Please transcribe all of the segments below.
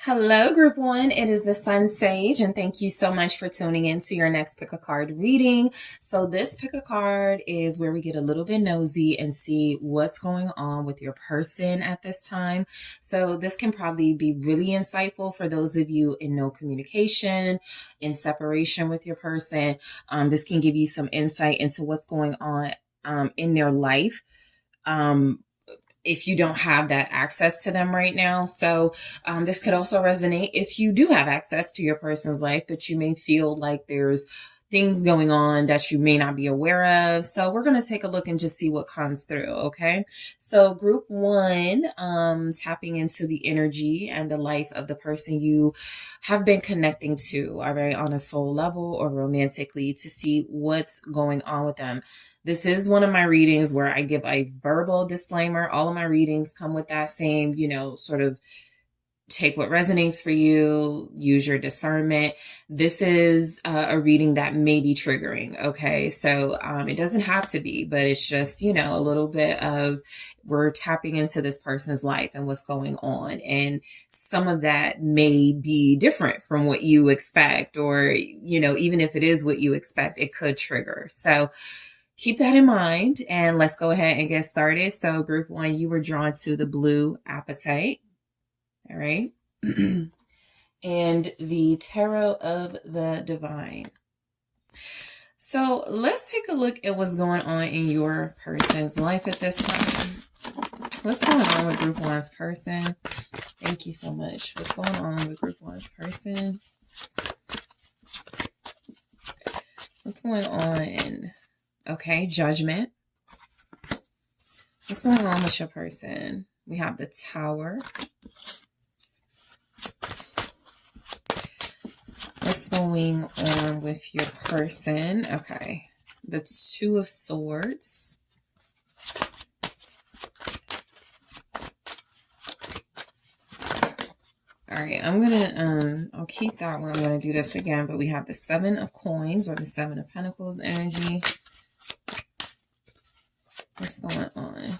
Hello, Group One. It is the Sun Sage, and thank you so much for tuning in to your next pick a card reading. So, this pick a card is where we get a little bit nosy and see what's going on with your person at this time. So, this can probably be really insightful for those of you in no communication, in separation with your person. This can give you some insight into what's going on in their life. If you don't have that access to them right now. So this could also resonate if you do have access to your person's life, but you may feel like there's things going on that you may not be aware of. So we're going to take a look and just see what comes through. Okay. So Group One, tapping into the energy and the life of the person you have been connecting to, all right, on a soul level or romantically, to see what's going on with them. This is one of my readings where I give a verbal disclaimer. All of my readings come with that same, sort of take what resonates for you, use your discernment. This is a reading that may be triggering. Okay. So it doesn't have to be, but it's just, a little bit of we're tapping into this person's life and what's going on. And some of that may be different from what you expect, or, even if it is what you expect, it could trigger. So keep that in mind, and let's go ahead and get started. So Group One, you were drawn to the blue apatite. All right. And the tarot of the divine. So let's take a look at what's going on in your person's life at this time. What's going on with Group One's person? Thank you so much. What's going on with Group One's person? What's going on? Okay, judgment. What's going on with your person? We have the Tower. What's going on with your person? Okay, the Two of Swords. All right, I'll keep that one. I'm gonna do this again, but we have the Seven of Coins, or the Seven of Pentacles energy. What's going on?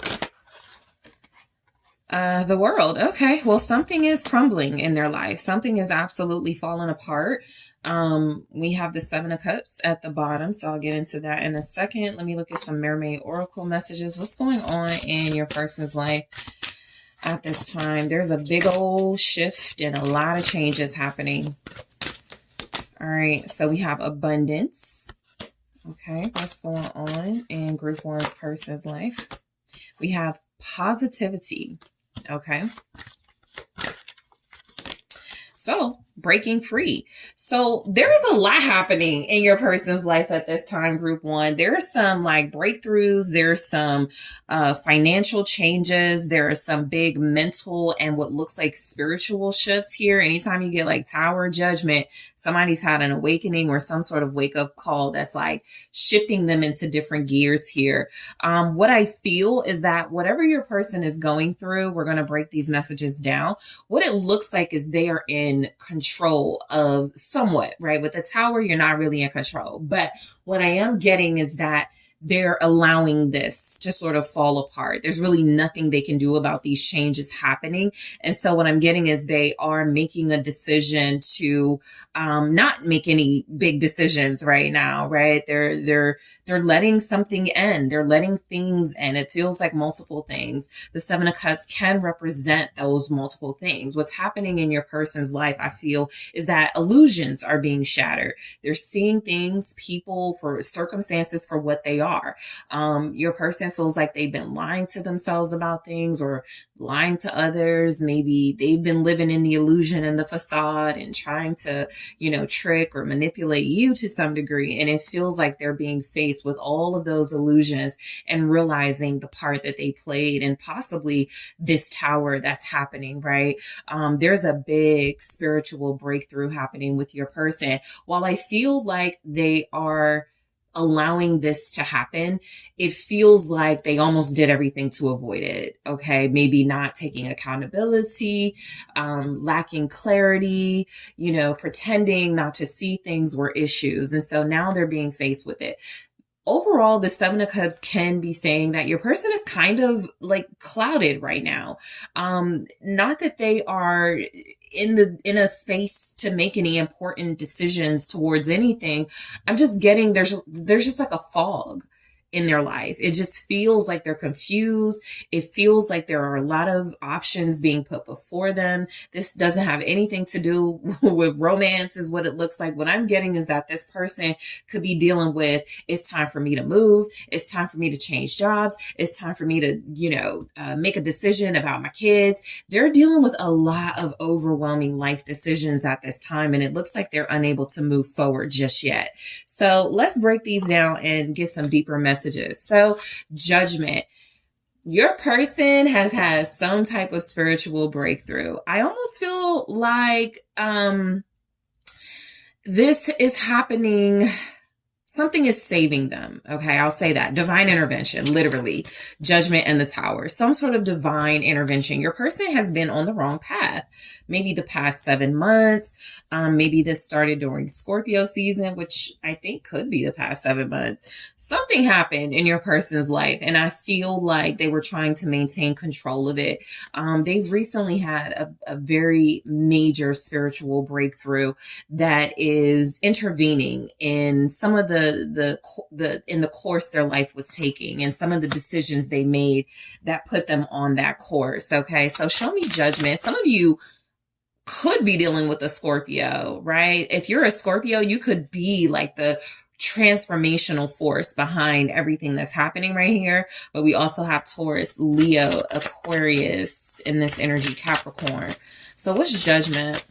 The World. Okay. Well, something is crumbling in their life. Something is absolutely falling apart. We have the Seven of Cups at the bottom, so I'll get into that in a second. Let me look at some Mermaid Oracle messages. What's going on in your person's life at this time? There's a big old shift and a lot of changes happening. All right. So we have abundance. Okay, what's going on in Group One's person's life? We have positivity. Okay. So, breaking free. So, there is a lot happening in your person's life at this time, Group One. There are some breakthroughs. There's some financial changes. There are some big mental and what looks like spiritual shifts here. Anytime you get Tower, Judgment, somebody's had an awakening or some sort of wake up call that's shifting them into different gears here. What I feel is that whatever your person is going through, we're going to break these messages down. What it looks like is they are in control of somewhat, right? With the Tower, you're not really in control. But what I am getting is that they're allowing this to sort of fall apart. There's really nothing they can do about these changes happening. And so what I'm getting is they are making a decision to not make any big decisions right now, right? They're letting something end. They're letting things end. It feels like multiple things. The Seven of Cups can represent those multiple things. What's happening in your person's life, I feel, is that illusions are being shattered. They're seeing things, people, for circumstances for what they are. Your person feels like they've been lying to themselves about things or lying to others. Maybe they've been living in the illusion and the facade and trying to, trick or manipulate you to some degree. And it feels like they're being faced with all of those illusions and realizing the part that they played and possibly this Tower that's happening, right? There's a big spiritual breakthrough happening with your person. While I feel like they are allowing this to happen, it feels like they almost did everything to avoid it. Okay. Maybe not taking accountability, lacking clarity, pretending not to see things were issues. And so now they're being faced with it. Overall, the Seven of Cups can be saying that your person is kind of clouded right now. Not that they are in a space to make any important decisions towards anything. I'm just getting there's just like a fog in their life. It just feels like they're confused. It feels like there are a lot of options being put before them. This doesn't have anything to do with romance is what it looks like. What I'm getting is that this person could be dealing with, it's time for me to move. It's time for me to change jobs. It's time for me to, make a decision about my kids. They're dealing with a lot of overwhelming life decisions at this time, and it looks like they're unable to move forward just yet. So let's break these down and get some deeper messages. So Judgment. Your person has had some type of spiritual breakthrough. I almost feel like this is happening. Something is saving them. Okay, I'll say that. Divine intervention, literally. Judgment and the Tower. Some sort of divine intervention. Your person has been on the wrong path. Maybe the past 7 months. Maybe this started during Scorpio season, which I think could be the past 7 months. Something happened in your person's life, and I feel like they were trying to maintain control of it. They've recently had a very major spiritual breakthrough that is intervening in some of the in the course their life was taking and some of the decisions they made that put them on that course. Okay, so show me Judgment. Some of you could be dealing with a Scorpio, right? If you're a Scorpio, you could be like the transformational force behind everything that's happening right here. But we also have Taurus, Leo, Aquarius in this energy, Capricorn. So what's Judgment?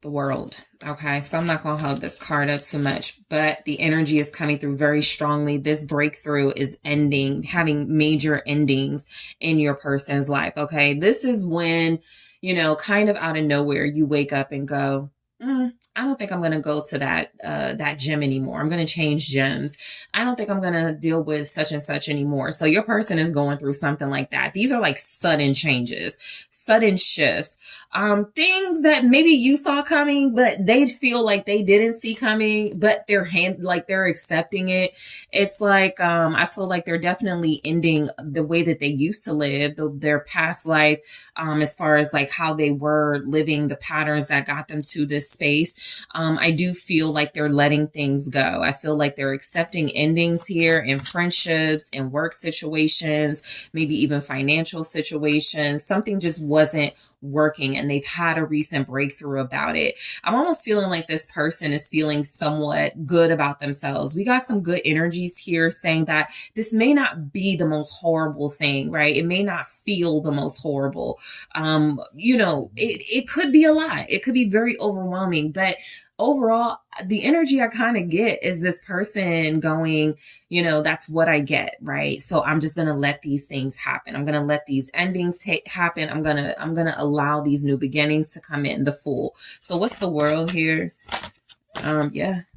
The World. Okay, so I'm not going to hold this card up too much, but the energy is coming through very strongly. This breakthrough is ending, having major endings in your person's life. Okay, this is when, kind of out of nowhere, you wake up and go, I don't think I'm going to go to that gym anymore. I'm going to change gyms. I don't think I'm going to deal with such and such anymore. So your person is going through something like that. These are like sudden changes, sudden shifts, things that maybe you saw coming, but they feel like they didn't see coming, but they're accepting it. It's like, I feel like they're definitely ending the way that they used to live, their past life, as far as like how they were living, the patterns that got them to this space. I do feel like they're letting things go. I feel like they're accepting endings here in friendships, in work situations, maybe even financial situations. Something just wasn't working and they've had a recent breakthrough about it. I'm almost feeling like this person is feeling somewhat good about themselves. We got some good energies here saying that this may not be the most horrible thing, right? It may not feel the most horrible. It could be a lot. It could be very overwhelming, but overall, the energy I kind of get is this person going, that's what I get, right? So I'm just going to let these things happen. I'm going to let these endings happen. I'm going to allow these new beginnings to come in, the Fool. So what's the World here?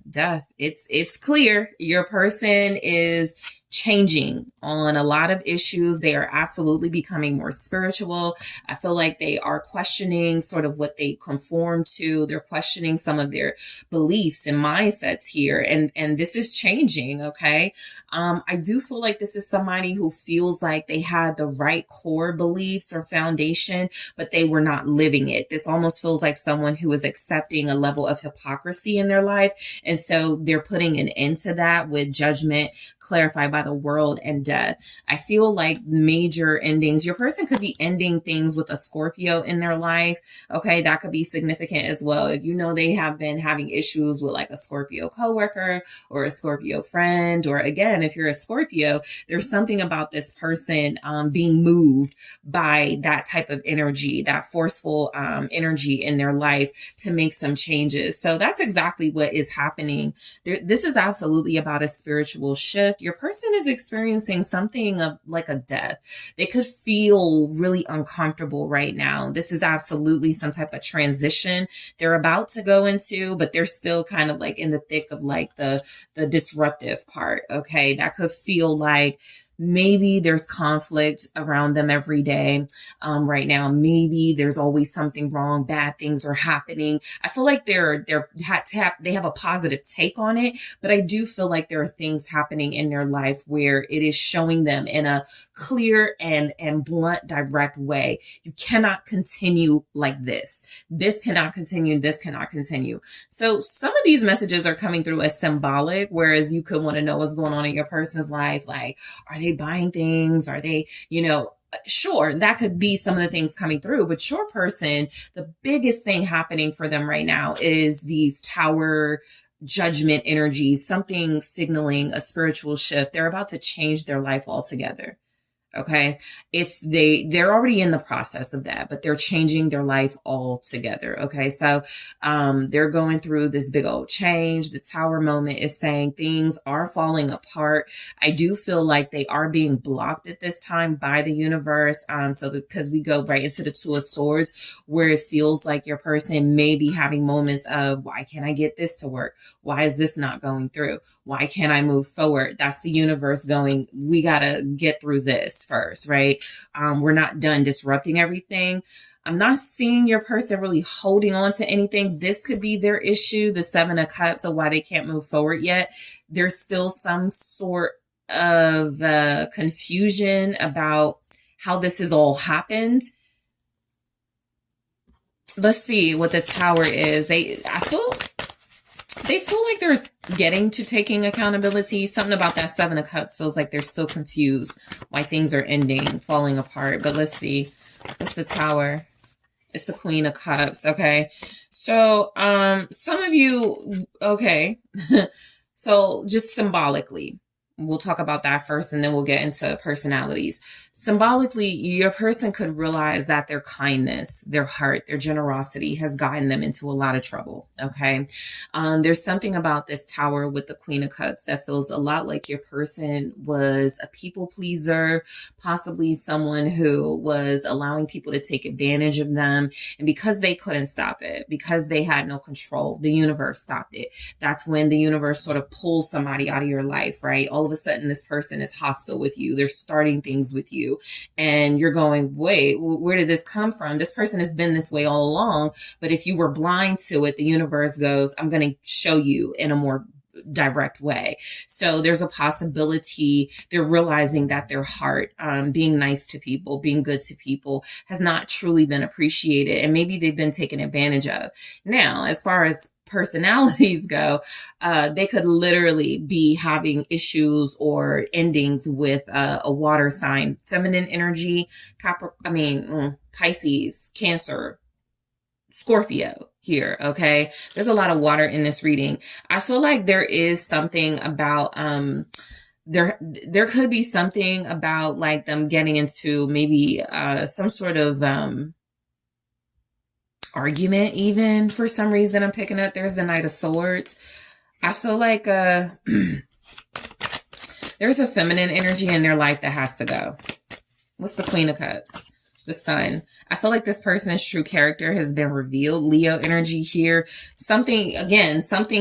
Death. It's clear. Your person is changing on a lot of issues. They are absolutely becoming more spiritual. I feel like they are questioning sort of what they conform to. They're questioning some of their beliefs and mindsets here. And this is changing. Okay. I do feel like this is somebody who feels like they had the right core beliefs or foundation, but they were not living it. This almost feels like someone who is accepting a level of hypocrisy in their life. And so they're putting an end to that with Judgment clarified by the World and Death. I feel like major endings. Your person could be ending things with a Scorpio in their life. Okay, that could be significant as well. If they have been having issues with like a Scorpio coworker or a Scorpio friend, or again, if you're a Scorpio, there's something about this person being moved by that type of energy, that forceful energy in their life to make some changes. So that's exactly what is happening. This is absolutely about a spiritual shift. Your person is experiencing something of like a death. They could feel really uncomfortable right now. This is absolutely some type of transition they're about to go into, but they're still kind of like in the thick of like the disruptive part. Okay. That could feel like Maybe there's conflict around them every day. Right now, maybe there's always something wrong. Bad things are happening. I feel like they have a positive take on it, but I do feel like there are things happening in their life where it is showing them in a clear and blunt, direct way. You cannot continue like this. This cannot continue. This cannot continue. So some of these messages are coming through as symbolic, whereas you could want to know what's going on in your person's life. Like, are they buying things? Are they, sure, that could be some of the things coming through, but your person, the biggest thing happening for them right now is these tower judgment energies, something signaling a spiritual shift. They're about to change their life altogether. Okay. If they're already in the process of that, but they're changing their life altogether. Okay. So, they're going through this big old change. The tower moment is saying things are falling apart. I do feel like they are being blocked at this time by the universe. Because we go right into the Two of Swords, where it feels like your person may be having moments of, why can't I get this to work? Why is this not going through? Why can't I move forward? That's the universe going, we got to get through this first, right? We're not done disrupting everything. I'm not seeing your person really holding on to anything. This could be their issue, the Seven of Cups, of why they can't move forward yet. There's still some sort of confusion about how this has all happened. Let's see what the Tower is. They feel like they're getting to taking accountability. Something about that Seven of Cups feels like they're still confused why things are ending, falling apart. But let's see. What's the Tower? It's the Queen of Cups. Okay. So, some of you, okay. So just symbolically, we'll talk about that first and then we'll get into personalities. Symbolically, your person could realize that their kindness, their heart, their generosity has gotten them into a lot of trouble. Okay. There's something about this Tower with the Queen of Cups that feels a lot like your person was a people pleaser, possibly someone who was allowing people to take advantage of them. And because they couldn't stop it, because they had no control, the universe stopped it. That's when the universe sort of pulls somebody out of your life, right? All of a sudden, this person is hostile with you. They're starting things with you. And you're going, wait, where did this come from? This person has been this way all along. But if you were blind to it, the universe goes, I'm going to show you in a more direct way. So there's a possibility they're realizing that their heart, being nice to people, being good to people, has not truly been appreciated. And maybe they've been taken advantage of. Now, as far as personalities go, they could literally be having issues or endings with a water sign, feminine energy, Pisces, Cancer, Scorpio here. Okay. There's a lot of water in this reading. I feel like there is something about, there could be something about like them getting into maybe, some sort of, argument. Even for some reason I'm picking up, there's the Knight of Swords. I feel like, there's a feminine energy in their life that has to go. What's the Queen of Cups? The Sun. I feel like this person's true character has been revealed. Leo energy here. Something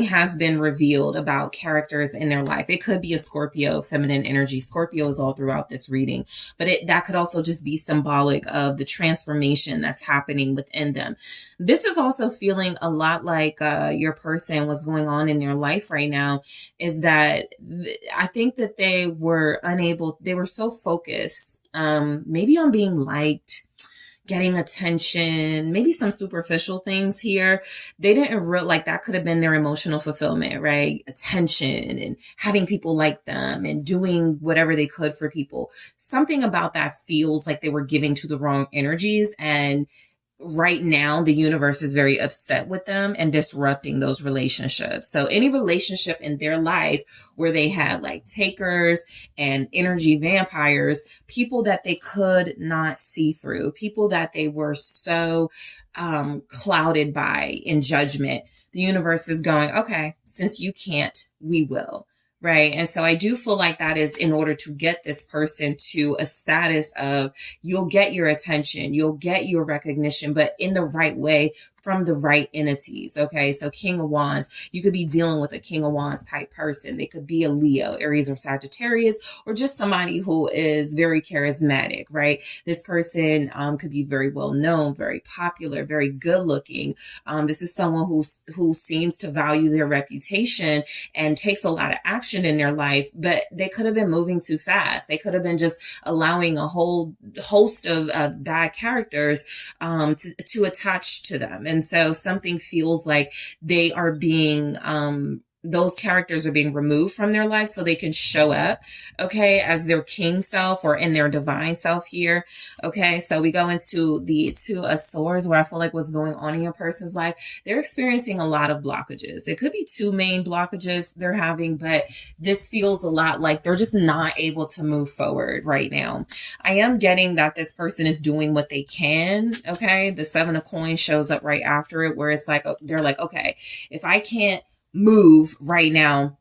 has been revealed about characters in their life. It could be a Scorpio, feminine energy. Scorpio is all throughout this reading, but that could also just be symbolic of the transformation that's happening within them. This is also feeling a lot like your person, what's going on in their life right now is that I think that they were so focused maybe on being liked, getting attention, maybe some superficial things here. They didn't like that could have been their emotional fulfillment, right? Attention and having people like them and doing whatever they could for people. Something about that feels like they were giving to the wrong energies, and right now the universe is very upset with them and disrupting those relationships. So any relationship in their life where they had like takers and energy vampires, people that they could not see through, people that they were so clouded by in judgment, the universe is going, okay, since you can't, we will. Right. And so I do feel like that is in order to get this person to a status of, you'll get your attention, you'll get your recognition, but in the right way from the right entities. Okay, so King of Wands, you could be dealing with a King of Wands type person. They could be a Leo, Aries, or Sagittarius, or just somebody who is very charismatic, right? This person could be very well known, very popular, very good looking. This is someone who seems to value their reputation and takes a lot of action in their life, but they could have been moving too fast. They could have been just allowing a whole host of bad characters to attach to them. And so something feels like they are being those characters are being removed from their life so they can show up, okay, as their king self or in their divine self here. Okay, so we go into the Two of Swords, where I feel like what's going on in your person's life. They're experiencing a lot of blockages. It could be two main blockages they're having, but this feels a lot like they're just not able to move forward right now. I am getting that this person is doing what they can, okay? The Seven of Coins shows up right after it, where it's like, they're like, okay, if I can't move right now,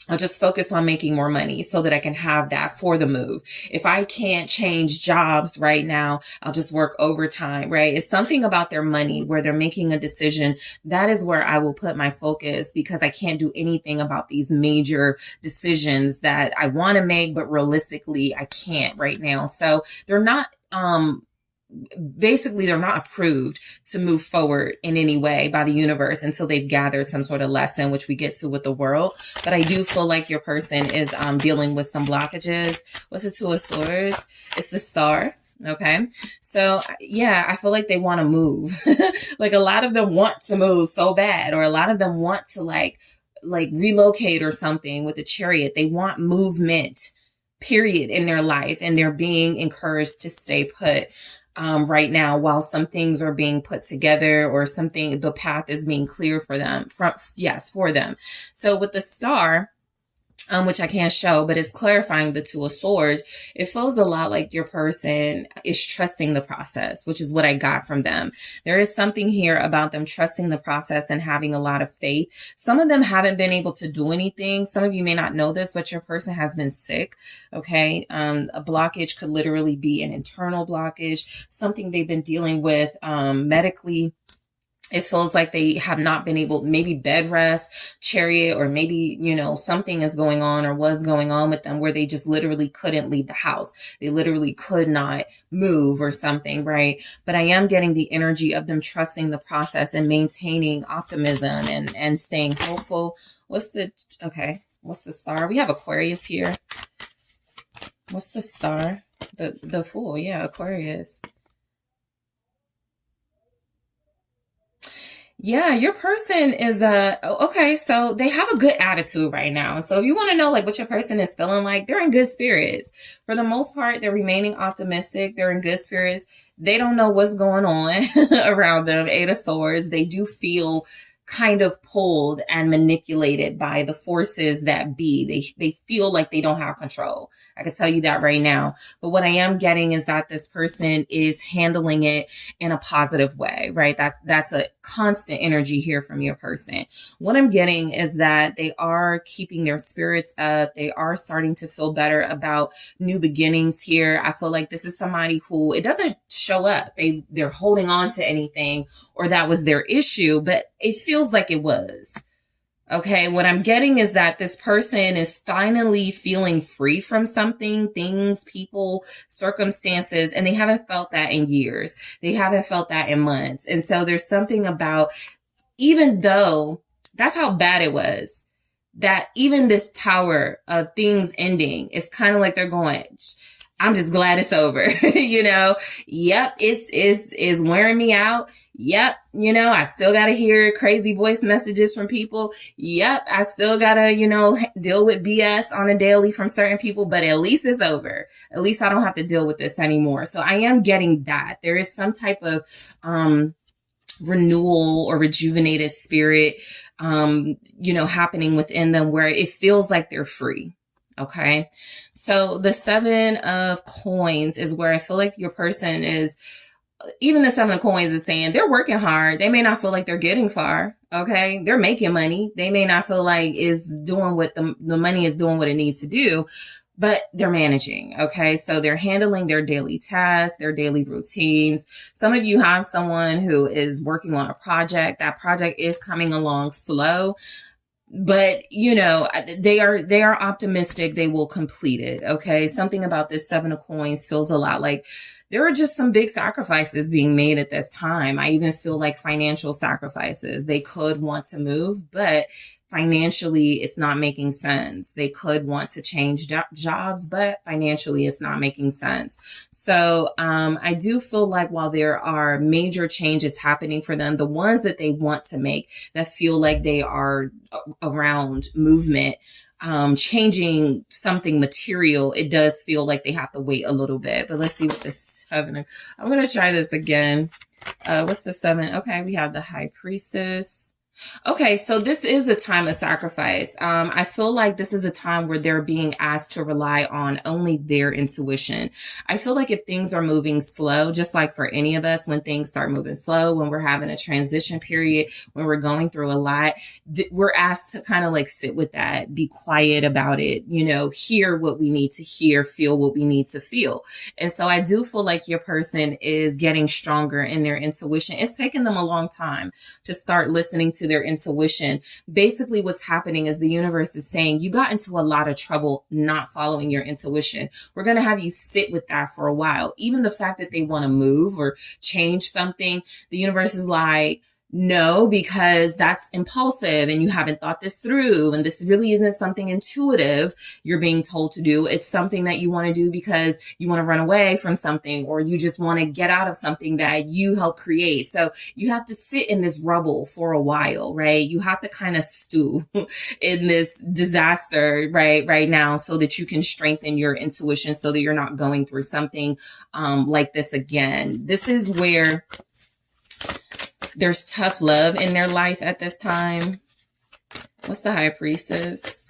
I'll just focus on making more money so that I can have that for the move. If I can't change jobs right now, I'll just work overtime, right? It's something about their money where they're making a decision. That is where I will put my focus, because I can't do anything about these major decisions that I want to make, but realistically I can't right now. So they're not, basically they're not approved to move forward in any way by the universe until they've gathered some sort of lesson, which we get to with the world. But I do feel like your person is dealing with some blockages. What's the Two of Swords? It's the Star. Okay. So yeah, I feel like they want to move. Like a lot of them want to move so bad, or a lot of them want to like relocate or something with the Chariot. They want movement, period, in their life, and they're being encouraged to stay put right now while some things are being put together, or something, the path is being clear for them, for them. So with the Star, which I can't show, but it's clarifying the Two of Swords. It feels a lot like your person is trusting the process, which is what I got from them. There is something here about them trusting the process and having a lot of faith. Some of them haven't been able to do anything. Some of you may not know this, but your person has been sick. Okay. A blockage could literally be an internal blockage, something they've been dealing with medically. It feels like they have not been able, maybe bed rest, Chariot, or maybe, something is going on or was going on with them where they just literally couldn't leave the house. They literally could not move or something, right? But I am getting the energy of them trusting the process and maintaining optimism and staying hopeful. What's the Star? We have Aquarius here. What's the Star? The Fool. Yeah, Aquarius. Yeah, your person is okay, so they have a good attitude right now. So if you want to know like what your person is feeling like, they're in good spirits. For the most part, they're remaining optimistic. They're in good spirits. They don't know what's going on around them. Eight of Swords. They do feel kind of pulled and manipulated by the forces that be. They feel like they don't have control. I can tell you that right now. But what I am getting is that this person is handling it in a positive way, right? That's a constant energy here from your person. What I'm getting is that they are keeping their spirits up. They are starting to feel better about new beginnings here. I feel like this is somebody who, it doesn't show up. They're holding on to anything, or that was their issue, but it feels like it was. Okay, what I'm getting is that this person is finally feeling free from something, things, people, circumstances, and they haven't felt that in years. They haven't felt that in months. And so there's something about, even though that's how bad it was, that even this tower of things ending is kind of like they're going, I'm just glad it's over. Yep, it's wearing me out. Yep, I still got to hear crazy voice messages from people. Yep, I still got to, deal with BS on a daily from certain people, but at least it's over. At least I don't have to deal with this anymore. So I am getting that. There is some type of renewal or rejuvenated spirit, happening within them where it feels like they're free. Okay. So the Seven of Coins is where I feel like your person is, even the Seven of Coins is saying they're working hard. They may not feel like they're getting far. Okay. They're making money. They may not feel like it's doing what the money is doing what it needs to do, but they're managing. Okay. So they're handling their daily tasks, their daily routines. Some of you have someone who is working on a project. That project is coming along slow, but you know, they are optimistic they will complete it. Okay. Something about this Seven of Coins feels a lot like there are just some big sacrifices being made at this time. I even feel like financial sacrifices. They could want to move, but financially it's not making sense. They could want to change jobs, but financially it's not making sense. So I do feel like while there are major changes happening for them, the ones that they want to make that feel like they are around movement, changing something material, it does feel like they have to wait a little bit. But let's see what this 7, I'm going to try this again. What's the 7? Okay, we have the High Priestess. Okay, so this is a time of sacrifice. I feel like this is a time where they're being asked to rely on only their intuition. I feel like if things are moving slow, just like for any of us, when things start moving slow, when we're having a transition period, when we're going through a lot, we're asked to kind of like sit with that, be quiet about it, you know, hear what we need to hear, feel what we need to feel. And so I do feel like your person is getting stronger in their intuition. It's taken them a long time to start listening to their intuition. Basically, what's happening is the universe is saying you got into a lot of trouble not following your intuition. We're going to have you sit with that for a while. Even the fact that they want to move or change something, the universe is like, no, because that's impulsive and you haven't thought this through. And this really isn't something intuitive you're being told to do. It's something that you want to do because you want to run away from something, or you just want to get out of something that you helped create. So you have to sit in this rubble for a while, right? You have to kind of stew in this disaster right now so that you can strengthen your intuition so that you're not going through something like this again. This is where there's tough love in their life at this time. What's the High Priestess?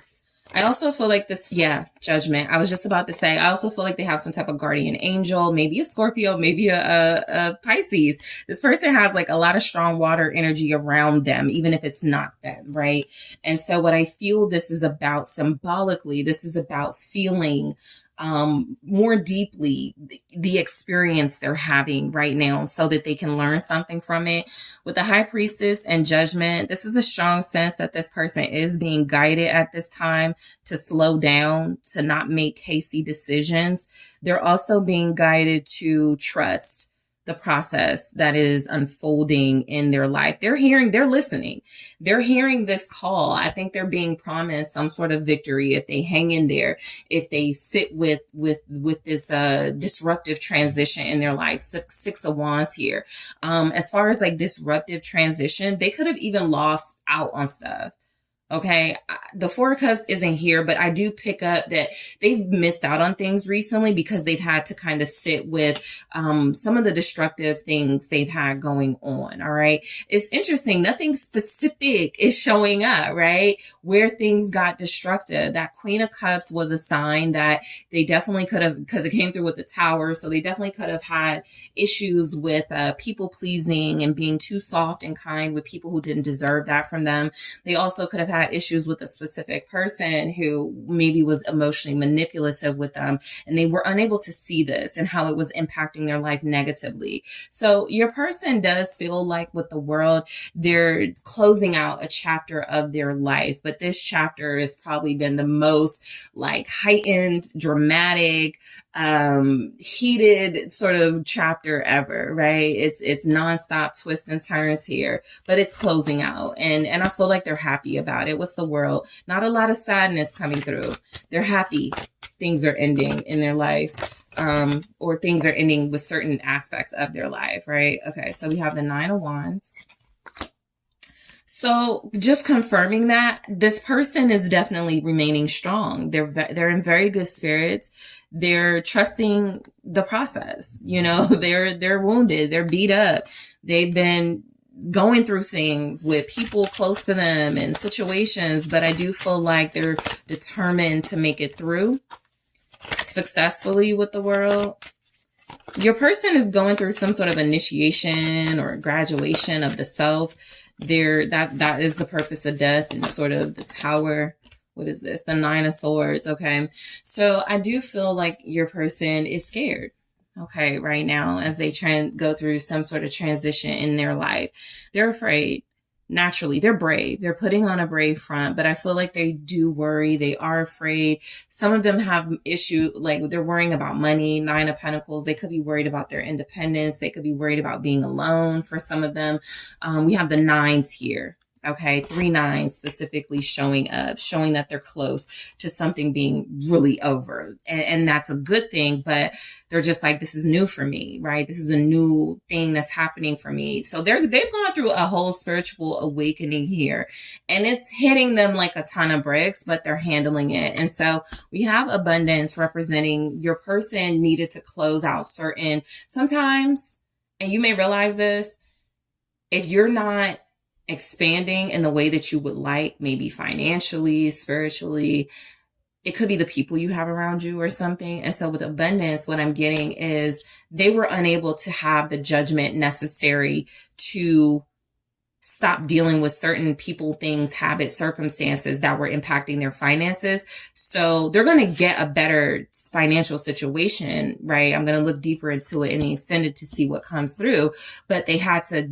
I also feel like this, Judgment. I was just about to say, I also feel like they have some type of guardian angel, maybe a Scorpio, maybe a Pisces. This person has like a lot of strong water energy around them, even if it's not them, right? And so what I feel this is about symbolically, this is about feeling more deeply the experience they're having right now so that they can learn something from it. With the High Priestess and Judgment, this is a strong sense that this person is being guided at this time to slow down, to not make hasty decisions. They're also being guided to trust the process that is unfolding in their life. They're listening. They're hearing this call. I think they're being promised some sort of victory if they hang in there, if they sit with this disruptive transition in their life. Six of Wands here. As far as like disruptive transition, they could have even lost out on stuff. Okay, the Four of Cups isn't here, but I do pick up that they've missed out on things recently because they've had to kind of sit with some of the destructive things they've had going on. All right, it's interesting. Nothing specific is showing up, right? Where things got destructive. That Queen of Cups was a sign that they definitely could have, because it came through with the Tower. So they definitely could have had issues with people pleasing and being too soft and kind with people who didn't deserve that from them. They also could have had issues with a specific person who maybe was emotionally manipulative with them, and they were unable to see this and how it was impacting their life negatively. So your person does feel like with the world, they're closing out a chapter of their life, but this chapter has probably been the most like heightened, dramatic, heated sort of chapter ever, right? It's nonstop twists and turns here, but it's closing out, and I feel like they're happy about it. What's the world? Not a lot of sadness coming through. They're happy things are ending in their life, or things are ending with certain aspects of their life, right? Okay, so we have the Nine of Wands. So just confirming that this person is definitely remaining strong. They're in very good spirits. They're trusting the process. You know, they're wounded. They're beat up. They've been going through things with people close to them and situations, but I do feel like they're determined to make it through successfully with the world. Your person is going through some sort of initiation or graduation of the self. That is the purpose of death and sort of the Tower What is this? The Nine of Swords. Okay. So I do feel like your person is scared. Okay. Right now, as they go through some sort of transition in their life, they're afraid. Naturally, they're brave. They're putting on a brave front, but I feel like they do worry. They are afraid. Some of them have issue, like they're worrying about money. Nine of Pentacles. They could be worried about their independence. They could be worried about being alone for some of them. We have the nines here. Okay, 3 9s specifically showing up, showing that they're close to something being really over. And that's a good thing, but they're just like, this is new for me, right? This is a new thing that's happening for me. So they've gone through a whole spiritual awakening here, and it's hitting them like a ton of bricks, but they're handling it. And so we have abundance representing your person needed to close out certain, sometimes, and you may realize this, if you're not expanding in the way that you would like, maybe financially, spiritually, it could be the people you have around you or something. And so with abundance, what I'm getting is they were unable to have the judgment necessary to stop dealing with certain people, things, habits, circumstances that were impacting their finances. So they're going to get a better financial situation, right? I'm going to look deeper into it in the extended to see what comes through, but they had to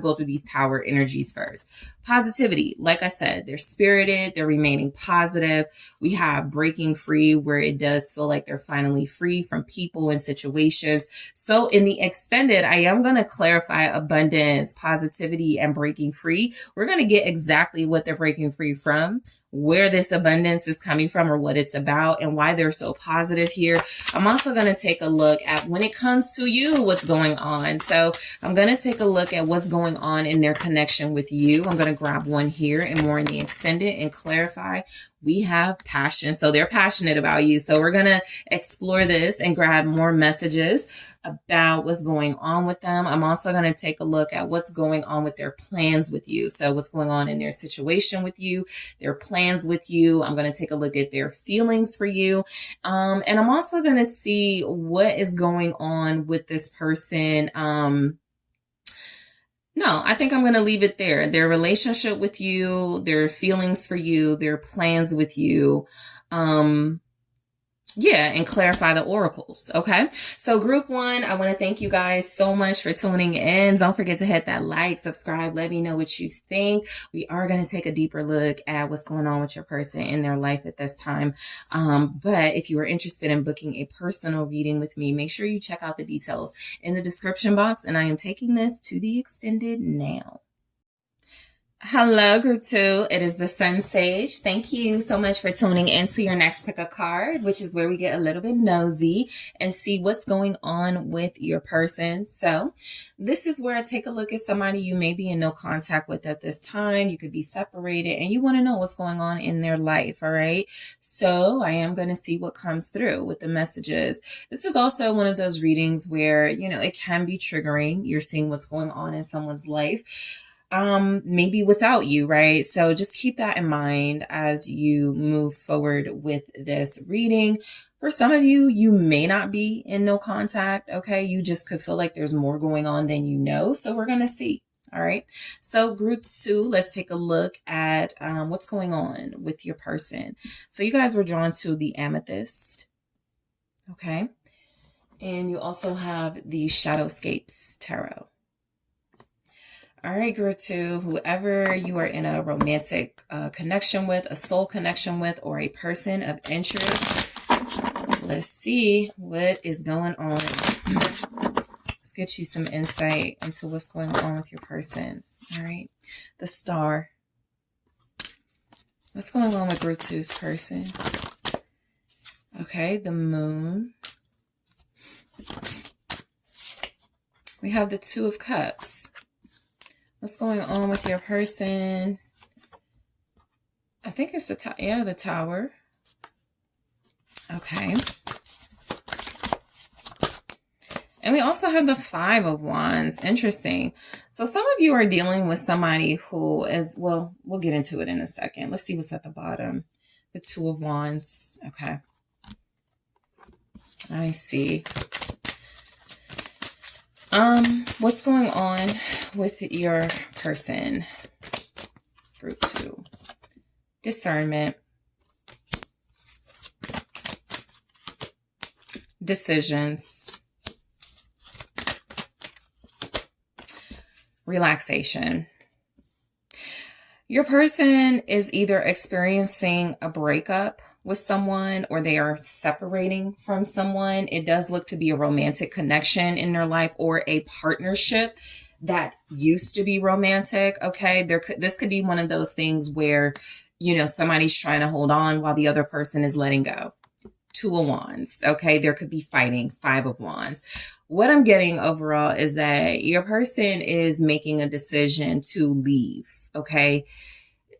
go through these tower energies first. Positivity, like I said, they're spirited, they're remaining positive. We have breaking free, where it does feel like they're finally free from people and situations. So in the extended, I am going to clarify abundance, positivity, and breaking free. We're going to get exactly what they're breaking free from, where this abundance is coming from, or what it's about, and why they're so positive here. I'm also going to take a look at, when it comes to you, what's going on. So I'm going to take a look at what's going on in their connection with you. I'm going to grab one here and more in the extended and clarify. We have passion. So they're passionate about you. So we're going to explore this and grab more messages about what's going on with them. I'm also going to take a look at what's going on with their plans with you. So what's going on in their situation with you, their plans with you. I'm going to take a look at their feelings for you. And I'm also going to see what is going on with this person. No, I think I'm going to leave it there. Their relationship with you, their feelings for you, their plans with you. Yeah, and clarify the oracles. Okay. So group one, I want to thank you guys so much for tuning in. Don't forget to hit that like, subscribe. Let me know what you think. We are going to take a deeper look at what's going on with your person in their life at this time. But if you are interested in booking a personal reading with me, make sure you check out the details in the description box. And I am taking this to the extended now. Hello, group two. It is the SunSage. Thank you so much for tuning in to your next pick a card, which is where we get a little bit nosy and see what's going on with your person. So this is where I take a look at somebody you may be in no contact with at this time. You could be separated and you want to know what's going on in their life. All right. So I am going to see what comes through with the messages. This is also one of those readings where, you know, it can be triggering. You're seeing what's going on in someone's life. Maybe without you, right? So just keep that in mind as you move forward with this reading. For some of you, you may not be in no contact, okay? You just could feel like there's more going on than you know. So we're going to see. All right. So group two, let's take a look at what's going on with your person. So you guys were drawn to the Amethyst, okay? And you also have the Shadowscapes Tarot. All right, group two, whoever you are in a romantic connection with, a soul connection with, or a person of interest, let's see what is going on. Let's get you some insight into what's going on with your person. All right, the Star. What's going on with group two's person? Okay, the Moon. We have the Two of Cups. What's going on with your person? I think it's the Tower. Okay. And we also have the Five of Wands. Interesting. So some of you are dealing with somebody who is, well, we'll get into it in a second. Let's see what's at the bottom. The Two of Wands. Okay. I see. What's going on with your person? Group two. discernment, decisions, relaxation. Your person is either experiencing a breakup with someone or they are separating from someone. It does look to be a romantic connection in their life or a partnership that used to be romantic. Okay. This could be one of those things where, somebody's trying to hold on while the other person is letting go. 2 of Wands. Okay. There could be fighting. 5 of Wands. What I'm getting overall is that your person is making a decision to leave. Okay.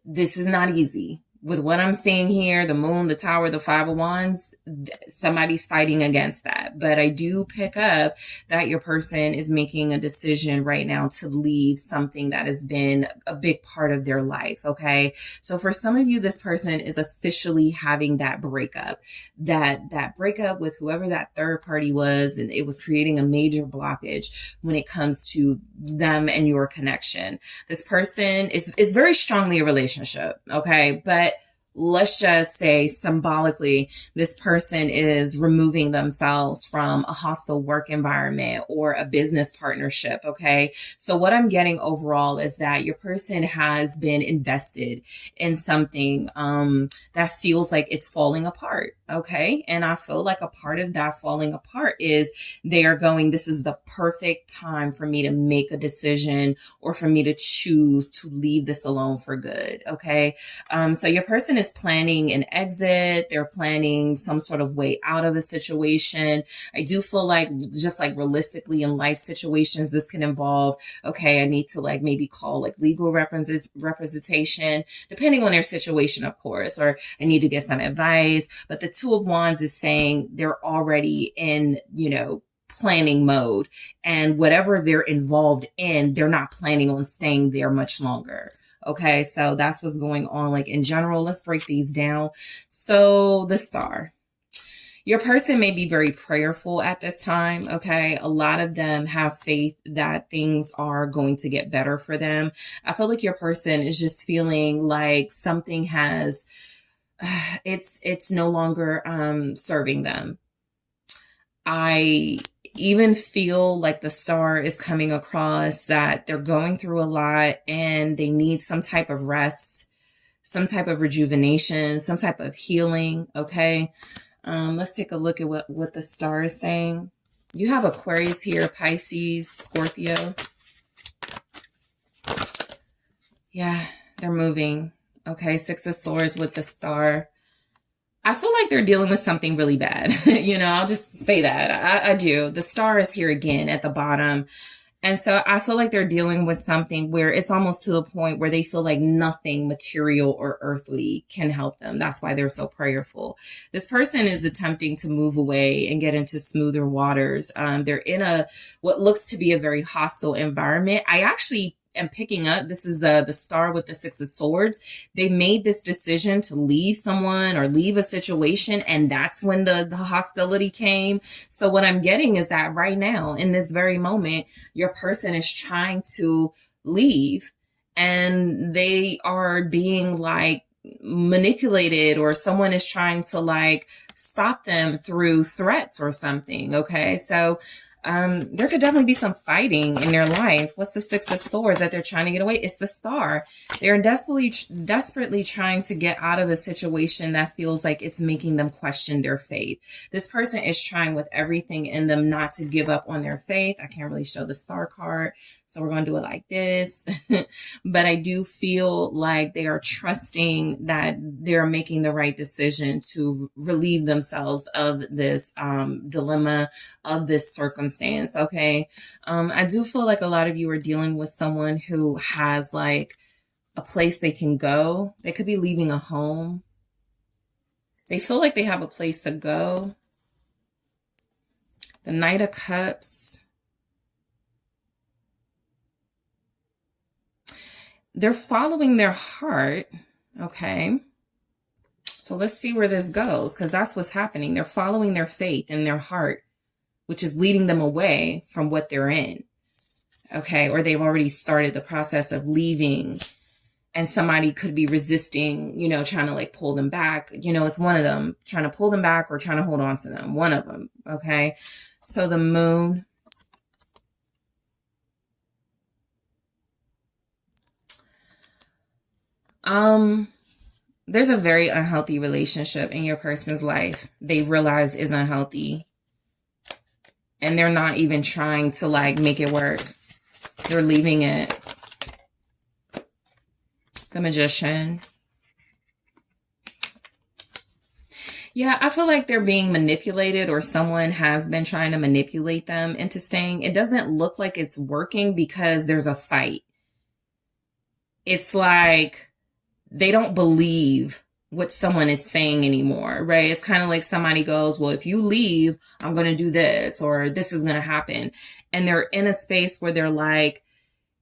This is not easy. With what I'm seeing here, the moon, the tower, the 5 of Wands, somebody's fighting against that. But I do pick up that your person is making a decision right now to leave something that has been a big part of their life. Okay. So for some of you, this person is officially having that breakup, that breakup with whoever that third party was. And it was creating a major blockage when it comes to them and your connection. This person is very strongly a relationship. Okay. But let's just say symbolically, this person is removing themselves from a hostile work environment or a business partnership. Okay. So what I'm getting overall is that your person has been invested in something, that feels like it's falling apart. Okay. And I feel like a part of that falling apart is they are going, this is the perfect time for me to make a decision or for me to choose to leave this alone for good. Okay. So your person is planning an exit. They're planning some sort of way out of a situation. I do feel like just like realistically in life situations, this can involve, okay, I need to like maybe call like legal representation, depending on their situation, of course, or I need to get some advice. But the 2 of Wands is saying they're already in, planning mode, and whatever they're involved in, they're not planning on staying there much longer. Okay. So that's what's going on. Like in general, let's break these down. So the Star, your person may be very prayerful at this time. Okay. A lot of them have faith that things are going to get better for them. I feel like your person is just feeling like something has, it's no longer, serving them. I even feel like the Star is coming across that they're going through a lot and they need some type of rest, some type of rejuvenation, some type of healing. Okay. Let's take a look at what the Star is saying. You have Aquarius here, Pisces, Scorpio. Yeah, they're moving. Okay. 6 of Swords with the Star. I feel like they're dealing with something really bad. I'll just say that. I do. The Star is here again at the bottom. And so I feel like they're dealing with something where it's almost to the point where they feel like nothing material or earthly can help them. That's why they're so prayerful. This person is attempting to move away and get into smoother waters. They're in what looks to be a very hostile environment. I actually am picking up, this is the Star with the 6 of Swords. They made this decision to leave someone or leave a situation, and that's when the hostility came. So what I'm getting is that right now, in this very moment, your person is trying to leave and they are being like manipulated, or someone is trying to like stop them through threats or something. Okay. So there could definitely be some fighting in their life. What's the 6 of Swords that they're trying to get away? It's the Star. They're desperately trying to get out of a situation that feels like it's making them question their faith. This person is trying with everything in them not to give up on their faith. I can't really show the Star card, so we're going to do it like this. But I do feel like they are trusting that they're making the right decision to relieve themselves of this dilemma, of this circumstance. Okay. I do feel like a lot of you are dealing with someone who has like a place they can go. They could be leaving a home. They feel like they have a place to go. The Knight of Cups. They're following their heart. Okay. So let's see where this goes, because that's what's happening. They're following their faith and their heart, which is leading them away from what they're in. Okay. Or they've already started the process of leaving. and somebody could be resisting, you know, trying to like pull them back. You know, it's one of them trying to pull them back or trying to hold on to them. One of them. Okay. So the moon. There's a very unhealthy relationship in your person's life. They realize is unhealthy. And they're not even trying to like make it work. They're leaving it. The Magician. Yeah, I feel like they're being manipulated, or someone has been trying to manipulate them into staying. It doesn't look like it's working because there's a fight. It's like they don't believe what someone is saying anymore, right? It's kind of like somebody goes, well, if you leave, I'm going to do this, or this is going to happen. And they're in a space where they're like,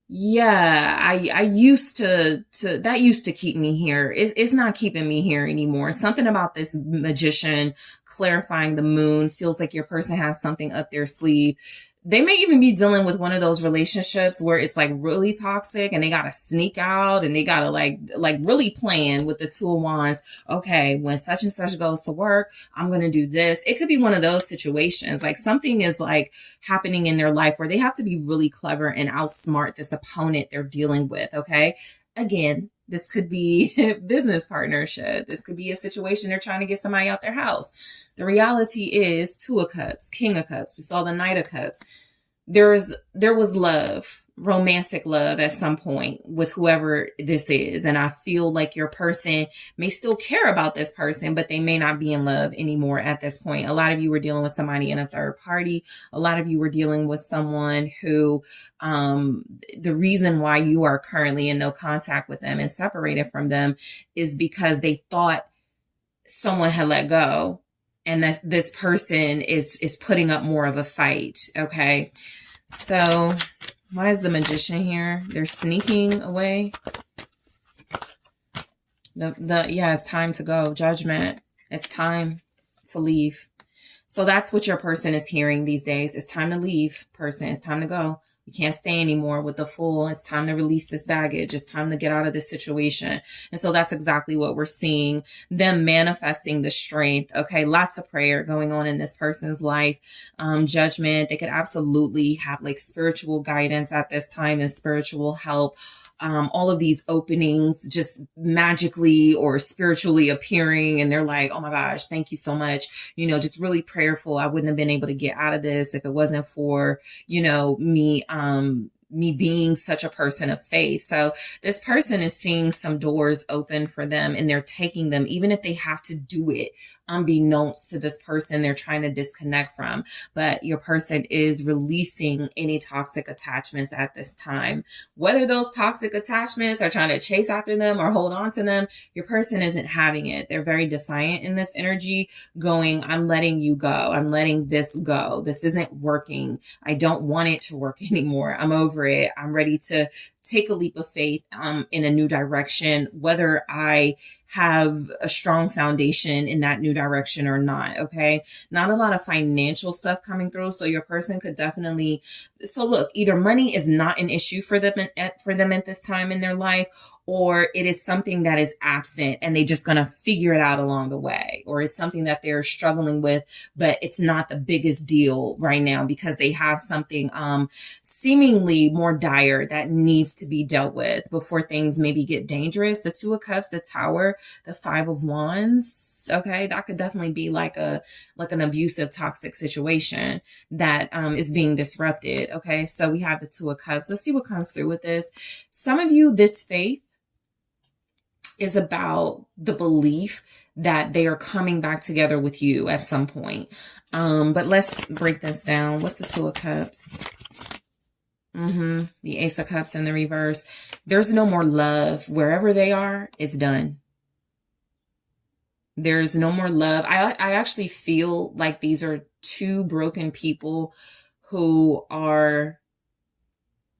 yeah, I used to that used to keep me here. It's not keeping me here anymore. Something about this Magician clarifying the moon feels like your person has something up their sleeve. They may even be dealing with one of those relationships where it's like really toxic and they got to sneak out and they got to like really plan with the Two of Wands. Okay, when such and such goes to work, I'm going to do this. It could be one of those situations. Like something is like happening in their life where they have to be really clever and outsmart this opponent they're dealing with. Okay. Again, this could be a business partnership. This could be a situation they're trying to get somebody out their house. The reality is Two of Cups, King of Cups. We saw the Knight of Cups. There was love, romantic love at some point with whoever this is. And I feel like your person may still care about this person, but they may not be in love anymore at this point. A lot of you were dealing with somebody in a third party. A lot of you were dealing with someone who, the reason why you are currently in no contact with them and separated from them is because they thought someone had let go. And that this person is putting up more of a fight. Okay. So why is the Magician here? They're sneaking away. Yeah, it's time to go. Judgment. It's time to leave. So that's what your person is hearing these days. It's time to leave, person. It's time to go. You can't stay anymore with the Fool. It's time to release this baggage. It's time to get out of this situation. And so that's exactly what we're seeing. Them manifesting the strength. Okay. Lots of prayer going on in this person's life. Judgment. They could absolutely have like spiritual guidance at this time and spiritual help. All of these openings just magically or spiritually appearing. And they're like, oh my gosh, thank you so much. You know, just really prayerful. I wouldn't have been able to get out of this if it wasn't for, you know, me being such a person of faith. So this person is seeing some doors open for them and they're taking them, even if they have to do it unbeknownst to this person they're trying to disconnect from. But your person is releasing any toxic attachments at this time. Whether those toxic attachments are trying to chase after them or hold on to them, your person isn't having it. They're very defiant in this energy, going, I'm letting you go. I'm letting this go. This isn't working. I don't want it to work anymore. I'm over it. I'm ready to take a leap of faith in a new direction, whether I have a strong foundation in that new direction or not. Okay. Not a lot of financial stuff coming through. So your person could definitely, so look, either money is not an issue for them at this time in their life, or it is something that is absent and they just going to figure it out along the way, or it's something that they're struggling with, but it's not the biggest deal right now because they have something seemingly more dire that needs to be dealt with before things maybe get dangerous. The Two of Cups, the Tower, the Five of Wands. Okay. That could definitely be like an abusive, toxic situation that is being disrupted. Okay. So we have the Two of Cups. Let's see what comes through with this. Some of you, this faith is about the belief that they are coming back together with you at some point. But let's break this down. What's the Two of Cups? The Ace of Cups in the reverse. There's no more love. Wherever they are, it's done. There's no more love. I actually feel like these are two broken people who are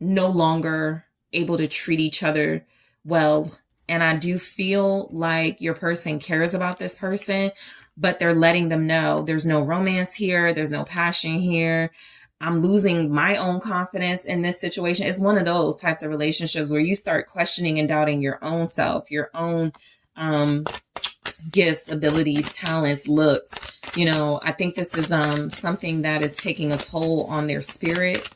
no longer able to treat each other well. And I do feel like your person cares about this person, but they're letting them know there's no romance here. There's no passion here. I'm losing my own confidence in this situation. It's one of those types of relationships where you start questioning and doubting your own self, your own gifts, abilities, talents, looks. You know, I think this is something that is taking a toll on their spirit.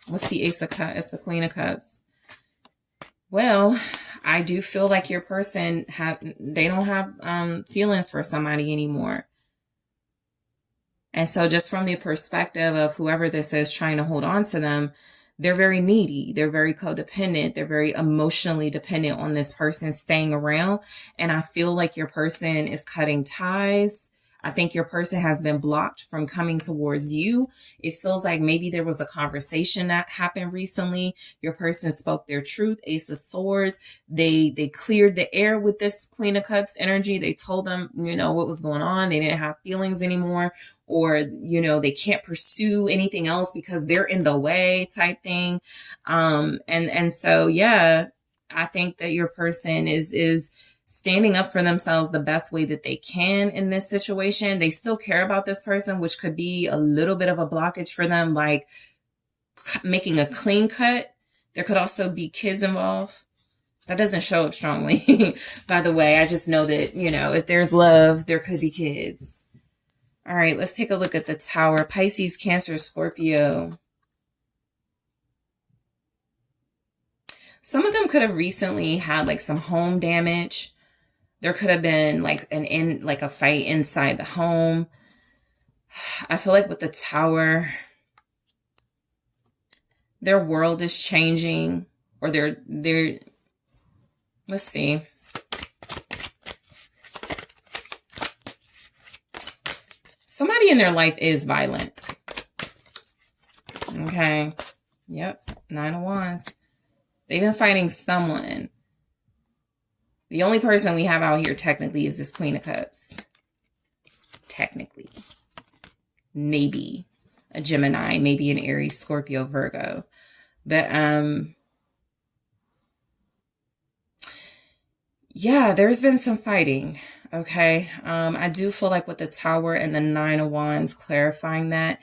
What's the Ace of Cups? It's the Queen of Cups. Well, I do feel like your person they don't have feelings for somebody anymore. And so just from the perspective of whoever this is trying to hold on to them, they're very needy. They're very codependent. They're very emotionally dependent on this person staying around. And I feel like your person is cutting ties. I think your person has been blocked from coming towards you. It feels like maybe there was a conversation that happened recently. Your person spoke their truth. Ace of Swords. They cleared the air with this Queen of Cups energy. They told them, you know, what was going on. They didn't have feelings anymore, or, you know, they can't pursue anything else because they're in the way type thing. And so, yeah, I think that your person is standing up for themselves the best way that they can in this situation. They still care about this person, which could be a little bit of a blockage for them, like making a clean cut. There could also be kids involved. That doesn't show up strongly, by the way. I just know that, you know, if there's love, there could be kids. All right, let's take a look at the Tower. Pisces, Cancer, Scorpio. Some of them could have recently had like some home damage. There could have been like a fight inside the home. I feel like with the Tower, their world is changing, or they're let's see. Somebody in their life is violent. Okay. Yep. 9 of Wands. They've been fighting someone. The only person we have out here technically is this Queen of Cups. Technically. Maybe a Gemini, maybe an Aries, Scorpio, Virgo. But yeah, there's been some fighting. Okay. I do feel like with the Tower and the 9 of Wands clarifying that,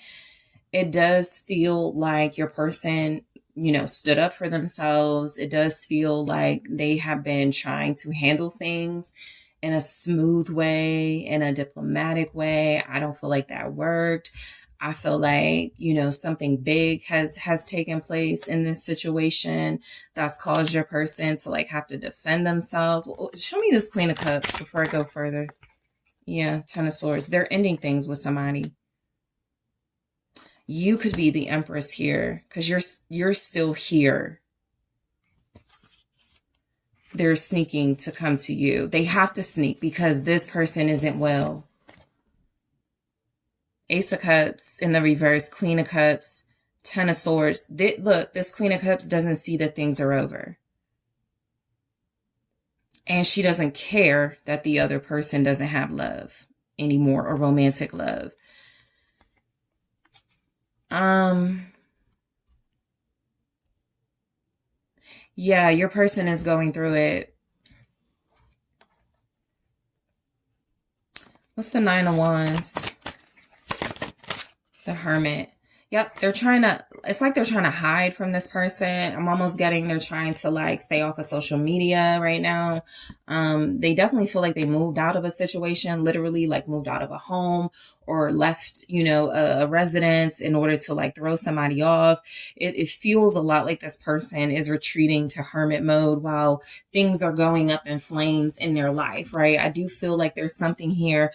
it does feel like your person, you know, stood up for themselves. It does feel like they have been trying to handle things in a smooth way, in a diplomatic way. I don't feel like that worked. I feel like, you know, something big has taken place in this situation that's caused your person to like have to defend themselves. Show me this Queen of Cups before I go further. Yeah, 10 of Swords. They're ending things with somebody. You could be the Empress here because you're still here. They're sneaking to come to you. They have to sneak because this person isn't well. Ace of Cups in the reverse, Queen of Cups, 10 of Swords. Look, this Queen of Cups doesn't see that things are over. And she doesn't care that the other person doesn't have love anymore, or romantic love. Yeah, your person is going through it. What's the 9 of Wands? The Hermit. Yep, it's like they're trying to hide from this person. I'm almost getting they're trying to like stay off of social media right now. They definitely feel like they moved out of a situation, literally like moved out of a home or left, you know, a residence in order to like throw somebody off. It feels a lot like this person is retreating to hermit mode while things are going up in flames in their life, right? I do feel like there's something here.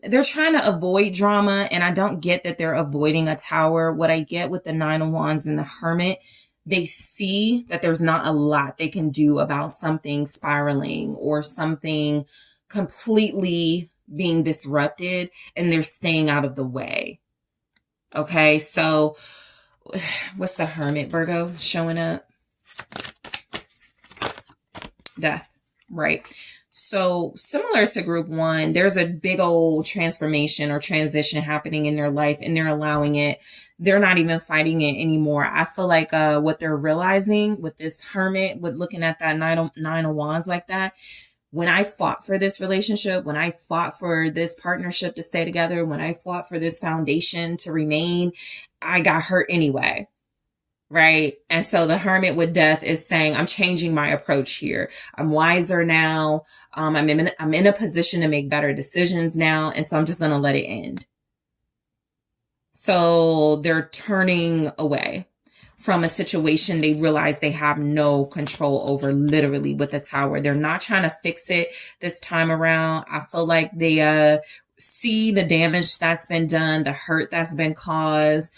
They're trying to avoid drama, and I don't get that they're avoiding a Tower. What I get with the 9 of Wands and the Hermit, they see that there's not a lot they can do about something spiraling or something completely being disrupted, and they're staying out of the way. Okay, so what's the Hermit, Virgo, showing up? Death, right? So similar to group 1, there's a big old transformation or transition happening in their life, and they're allowing it. They're not even fighting it anymore. I feel like what they're realizing with this Hermit, with looking at that nine of Wands like that, when I fought for this relationship, when I fought for this partnership to stay together, when I fought for this foundation to remain, I got hurt anyway. Right. And so the Hermit with Death is saying, I'm changing my approach here. I'm wiser now. I'm in a position to make better decisions now. And so I'm just going to let it end. So they're turning away from a situation they realize they have no control over, literally, with the Tower. They're not trying to fix it this time around. I feel like they see the damage that's been done, the hurt that's been caused.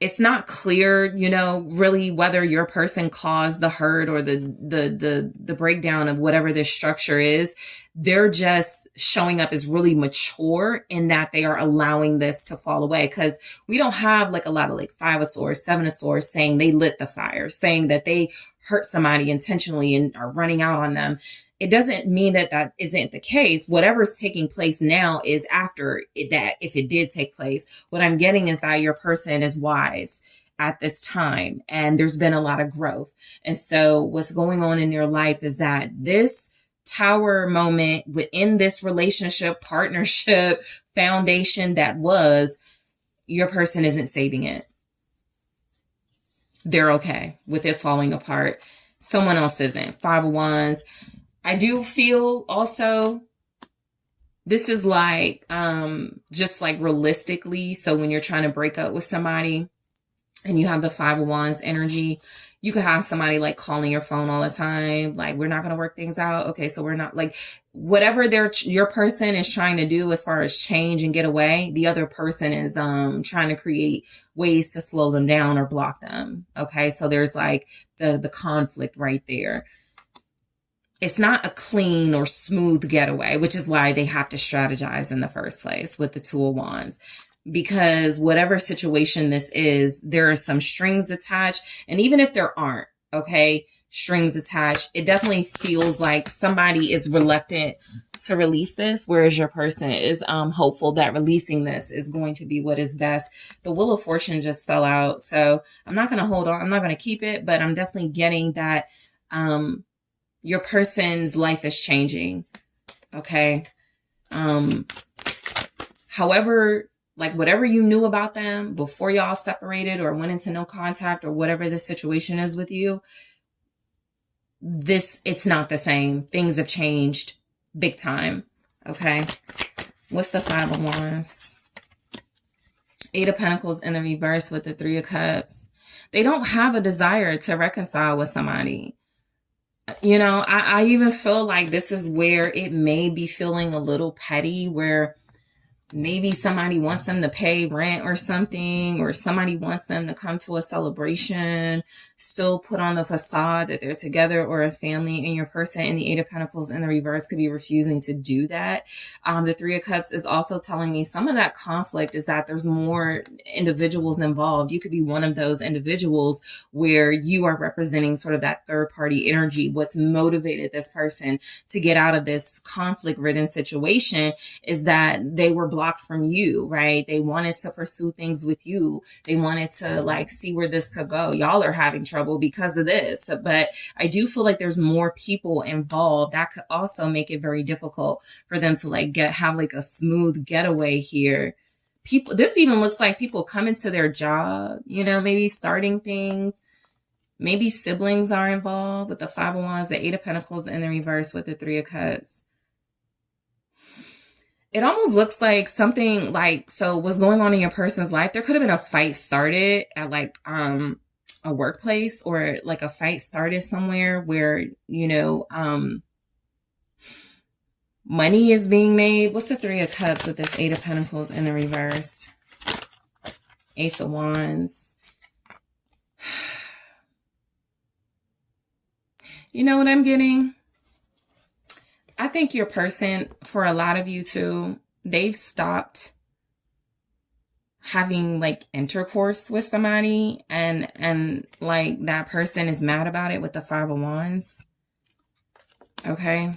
It's not clear, really whether your person caused the hurt or the breakdown of whatever this structure is. They're just showing up as really mature in that they are allowing this to fall away, because we don't have like a lot of like 5 of Swords, 7 of Swords saying they lit the fire, saying that they hurt somebody intentionally and are running out on them. It doesn't mean that that isn't the case. Whatever's taking place now is after that, if it did take place. What I'm getting is that your person is wise at this time, and there's been a lot of growth. And so what's going on in your life is that this Tower moment within this relationship, partnership, foundation that was, your person isn't saving it. They're okay with it falling apart. Someone else isn't. 5 of Wands. I do feel also this is like, just like realistically. So when you're trying to break up with somebody and you have the 5 of Wands energy, you could have somebody like calling your phone all the time. Like, we're not going to work things out. Okay. So we're not, like, whatever your person is trying to do as far as change and get away, the other person is, trying to create ways to slow them down or block them. Okay. So there's like the conflict right there. It's not a clean or smooth getaway, which is why they have to strategize in the first place with the 2 of Wands. Because whatever situation this is, there are some strings attached. And even if there aren't, okay, strings attached, it definitely feels like somebody is reluctant to release this, whereas your person is hopeful that releasing this is going to be what is best. The Wheel of Fortune just fell out. So I'm not going to hold on. I'm not going to keep it, but I'm definitely getting that your person's life is changing. Okay. However, like whatever you knew about them before y'all separated or went into no contact or whatever the situation is with you, it's not the same. Things have changed big time. Okay. What's the 5 of Wands? 8 of Pentacles in the reverse with the 3 of Cups. They don't have a desire to reconcile with somebody. I even feel like this is where it may be feeling a little petty, where maybe somebody wants them to pay rent or something, or somebody wants them to come to a celebration, still put on the facade that they're together or a family, and your person in the 8 of Pentacles in the reverse could be refusing to do that. The 3 of Cups is also telling me some of that conflict is that there's more individuals involved. You could be one of those individuals where you are representing sort of that third party energy. What's motivated this person to get out of this conflict ridden situation is that they were blocked from you, right? They wanted to pursue things with you. They wanted to like see where this could go. Y'all are having trouble because of this, but I do feel like there's more people involved that could also make it very difficult for them to like have like a smooth getaway here. This even looks like people coming to their job, maybe starting things. Maybe siblings are involved with the 5 of Wands, the 8 of Pentacles in the reverse with the 3 of Cups. It almost looks like something like, so what's going on in your person's life, there could have been a fight started at like a workplace, or like a fight started somewhere where, money is being made. What's the 3 of Cups with this 8 of Pentacles in the reverse? Ace of Wands. You know what I'm getting? I think your person, for a lot of you too, they've stopped having like intercourse with somebody, and like that person is mad about it with the 5 of Wands. Okay.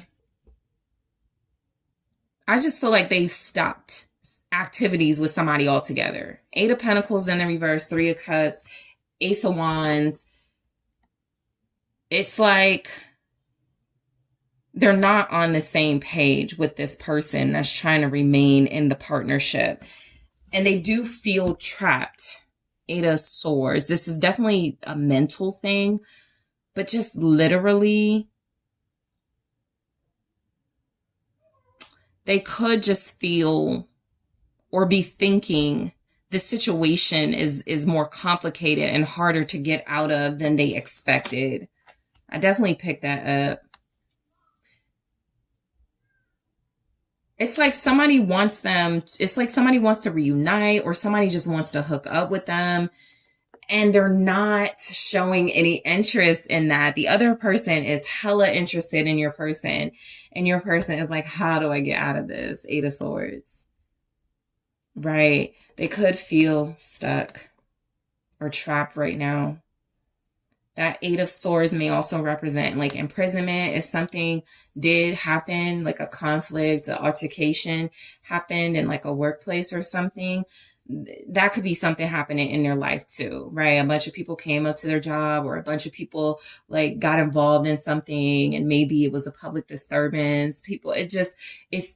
I just feel like they've stopped activities with somebody altogether. 8 of Pentacles in the reverse, 3 of Cups, Ace of Wands. It's like they're not on the same page with this person that's trying to remain in the partnership. And they do feel trapped. Eight of Swords. This is definitely a mental thing, but just literally, they could just feel or be thinking the situation is more complicated and harder to get out of than they expected. I definitely picked that up. It's like somebody wants them, it's like somebody wants to reunite, or somebody just wants to hook up with them, and they're not showing any interest in that. The other person is hella interested in your person, and your person is like, how do I get out of this? Eight of Swords. Right? They could feel stuck or trapped right now. That Eight of Swords may also represent like imprisonment. If something did happen, like a conflict, an altercation happened in like a workplace or something, that could be something happening in their life too, right? A bunch of people came up to their job, or a bunch of people like got involved in something, and maybe it was a public disturbance. People, it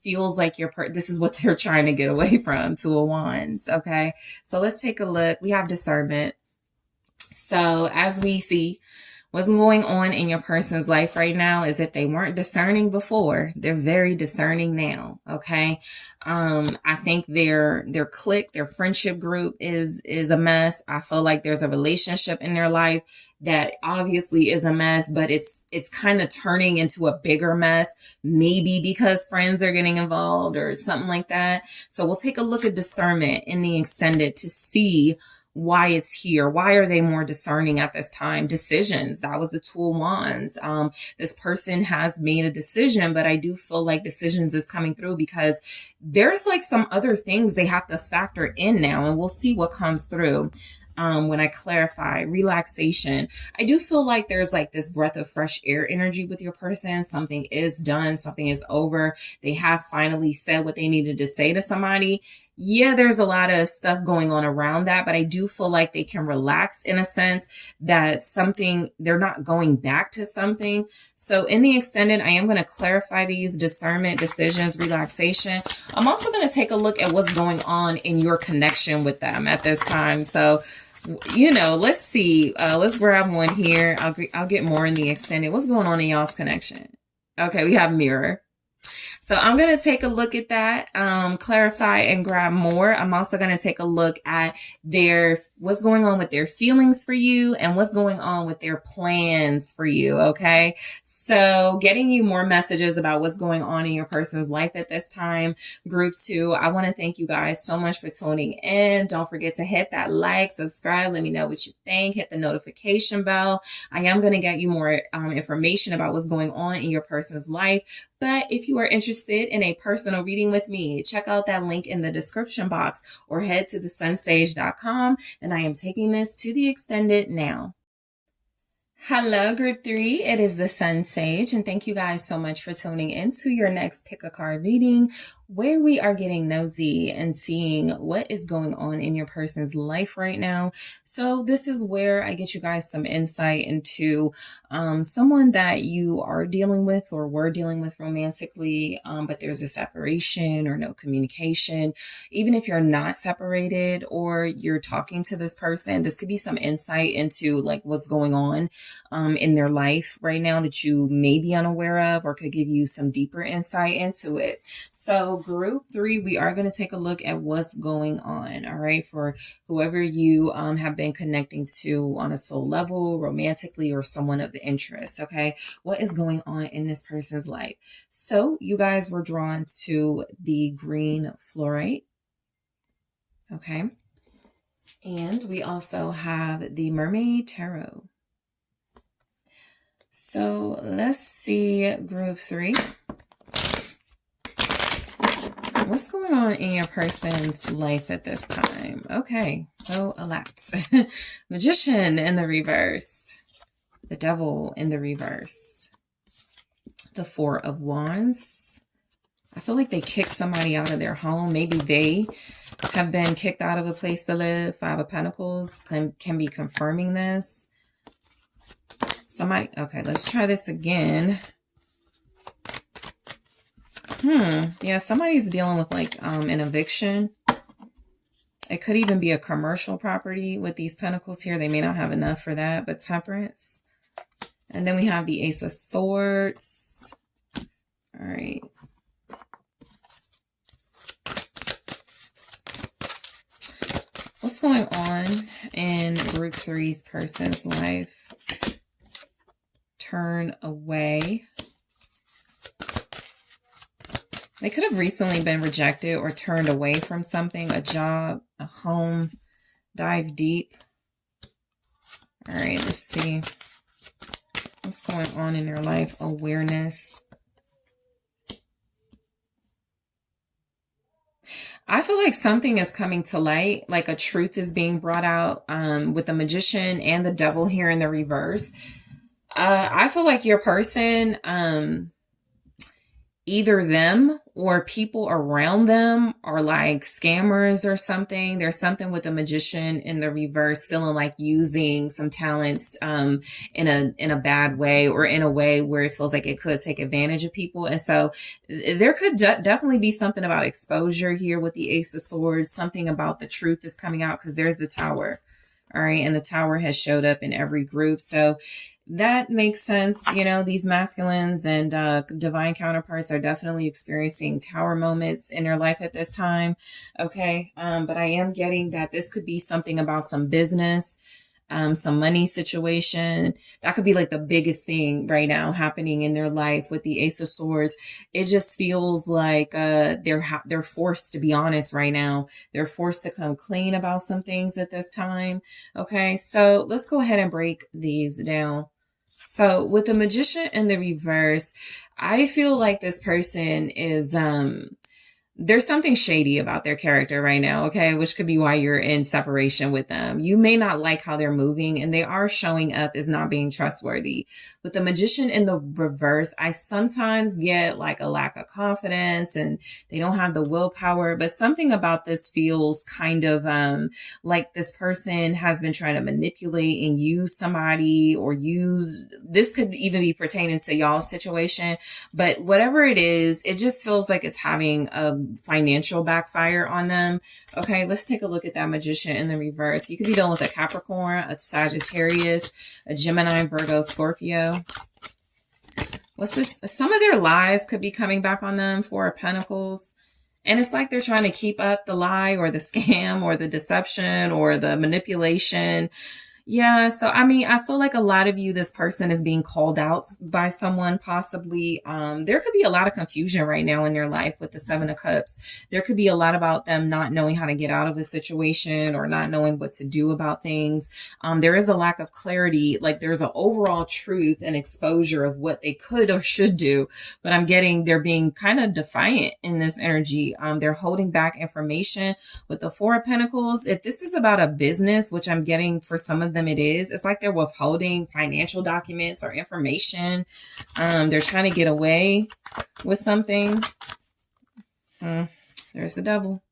feels like this is what they're trying to get away from. Two of Wands. Okay. So let's take a look. We have discernment. So as we see, what's going on in your person's life right now is, if they weren't discerning before, they're very discerning now. Okay. I think their clique, their friendship group is a mess. I feel like there's a relationship in their life that obviously is a mess, but it's kind of turning into a bigger mess, maybe because friends are getting involved or something like that. So we'll take a look at discernment in the extended to see why it's here. Why are they more discerning at this time? Decisions. That was the Two of Wands. This person has made a decision, but I do feel like decisions is coming through because there's like some other things they have to factor in now, and we'll see what comes through. When I clarify relaxation, I do feel like there's like this breath of fresh air energy with your person. Something is done. Something is over. They have finally said what they needed to say to somebody. Yeah, there's a lot of stuff going on around that, but I do feel like they can relax in a sense that they're not going back to something. So in the extended, I am going to clarify these: discernment, decisions, relaxation. I'm also going to take a look at what's going on in your connection with them at this time. So, let's see. Let's grab one here. I'll get more in the extended. What's going on in y'all's connection? Okay, we have mirror. So I'm going to take a look at that, clarify and grab more. I'm also going to take a look at what's going on with their feelings for you and what's going on with their plans for you. Okay. So getting you more messages about what's going on in your person's life at this time. Group 2, I want to thank you guys so much for tuning in. Don't forget to hit that like, subscribe. Let me know what you think. Hit the notification bell. I am going to get you more information about what's going on in your person's life. But if you are interested in a personal reading with me, check out that link in the description box or head to TheSunSage.com. And I am taking this to the extended now. Hello, Group 3. It is the SunSage, and thank you guys so much for tuning in to your next pick a card reading, where we are getting nosy and seeing what is going on in your person's life right now. So this is where I get you guys some insight into someone that you are dealing with or were dealing with romantically, but there's a separation or no communication. Even if you're not separated or you're talking to this person, this could be some insight into like what's going on in their life right now that you may be unaware of, or could give you some deeper insight into it. So Group 3, we are going to take a look at what's going on. All right. For whoever you have been connecting to on a soul level, romantically, or someone of interest. Okay. What is going on in this person's life? So you guys were drawn to the green fluorite. Okay. And we also have the Mermaid Tarot. So let's see, Group 3. What's going on in your person's life at this time? Okay, so a lot. Magician in the reverse. The Devil in the reverse. The Four of Wands. I feel like they kicked somebody out of their home. Maybe they have been kicked out of a place to live. Five of Pentacles can be confirming this. Okay, let's try this again. Yeah, somebody's dealing with like an eviction. It could even be a commercial property with these pentacles here. They may not have enough for that, but temperance. And then we have the Ace of Swords. All right. What's going on in group 3's person's life? Turn away. They could have recently been rejected or turned away from something, a job, a home. Dive deep. All right, let's see. What's going on in their life? Awareness. I feel like something is coming to light, like a truth is being brought out with the Magician and the Devil here in the reverse. I feel like your person, either them or people around them are like scammers or something. There's something with the Magician in the reverse feeling like using some talents in a bad way, or in a way where it feels like it could take advantage of people. And so there could definitely be something about exposure here with the Ace of Swords, something about the truth is coming out, because there's the Tower. All right, and the Tower has showed up in every group. So that makes sense. You know, these masculines and divine counterparts are definitely experiencing Tower moments in their life at this time. Okay. But I am getting that this could be something about some business, some money situation. That could be like the biggest thing right now happening in their life with the Ace of Swords. It just feels like they're forced to be honest right now. They're forced to come clean about some things at this time. Okay, so let's go ahead and break these down. So with the Magician in the reverse, I feel like this person is there's something shady about their character right now, okay? Which could be why you're in separation with them. You may not like how they're moving, and they are showing up as not being trustworthy. With the Magician in the reverse, I sometimes get like a lack of confidence and they don't have the willpower, but something about this feels kind of like this person has been trying to manipulate and use somebody, or this could even be pertaining to y'all's situation, but whatever it is, it just feels like it's having a financial backfire on them. Okay, let's take a look at that Magician in the reverse. You could be dealing with a Capricorn, a Sagittarius, a Gemini, Virgo, Scorpio. What's this? Some of their lies could be coming back on them. Four of Pentacles. And it's like they're trying to keep up the lie or the scam or the deception or the manipulation. Yeah, so I mean, I feel like a lot of you, this person is being called out by someone possibly. There could be a lot of confusion right now in their life with the Seven of Cups. There could be a lot about them not knowing how to get out of the situation or not knowing what to do about things. There is a lack of clarity. Like there's an overall truth and exposure of what they could or should do, but I'm getting they're being kind of defiant in this energy. They're holding back information with the Four of Pentacles. If this is about a business, which I'm getting for some of them, it's like they're withholding financial documents or information. They're trying to get away with something. There's the Devil.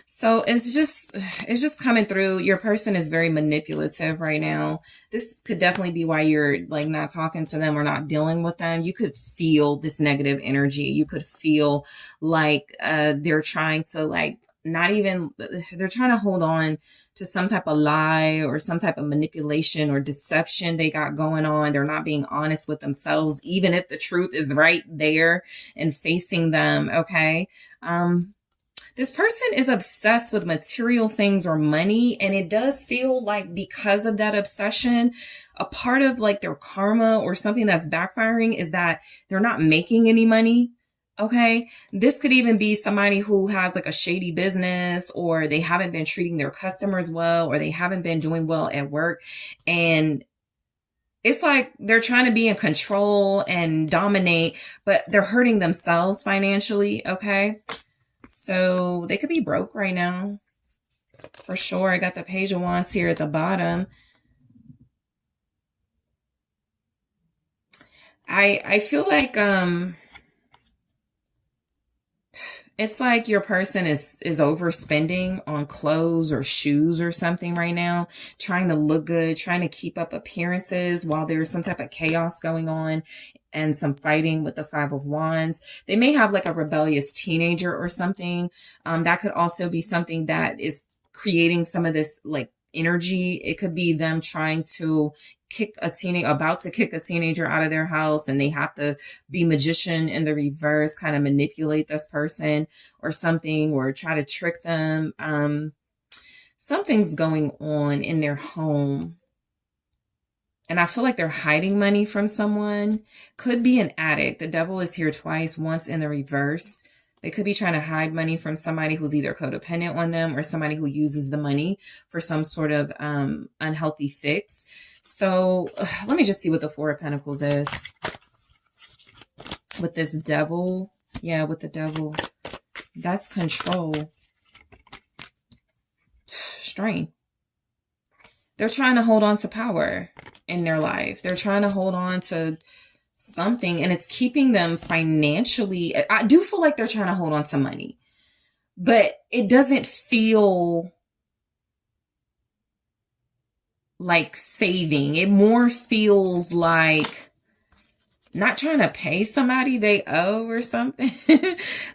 So it's just coming through. Your person is very manipulative right now. This could definitely be why you're like not talking to them or not dealing with them. You could feel this negative energy. You could feel like they're trying to like they're trying to hold on to some type of lie or some type of manipulation or deception they got going on. They're not being honest with themselves, even if the truth is right there and facing them. Okay. This person is obsessed with material things or money. And it does feel like because of that obsession, a part of like their karma or something that's backfiring is that they're not making any money. Okay. This could even be somebody who has like a shady business, or they haven't been treating their customers well, or they haven't been doing well at work. And it's like they're trying to be in control and dominate, but they're hurting themselves financially. Okay. So they could be broke right now for sure. I got the Page of Wands here at the bottom. I feel like, it's like your person is overspending on clothes or shoes or something right now, trying to look good, trying to keep up appearances while there's some type of chaos going on. and some fighting with the Five of Wands. They may have like a rebellious teenager or something. That could also be something that is creating some of this like energy. It could be them trying to about to kick a teenager out of their house, and they have to be magician in the reverse, kind of manipulate this person or something, or try to trick them. Something's going on in their home. And I feel like they're hiding money from someone. Could be an addict. The devil is here twice, once in the reverse. They could be trying to hide money from somebody who's either codependent on them or somebody who uses the money for some sort of unhealthy fix. So let me just see what the Four of Pentacles is. With this devil. Yeah, with the devil. That's control. Strength. They're trying to hold on to power in their life. They're trying to hold on to something, and it's keeping them financially. I do feel like they're trying to hold on to money, but it doesn't feel like saving. It more feels like not trying to pay somebody they owe or something.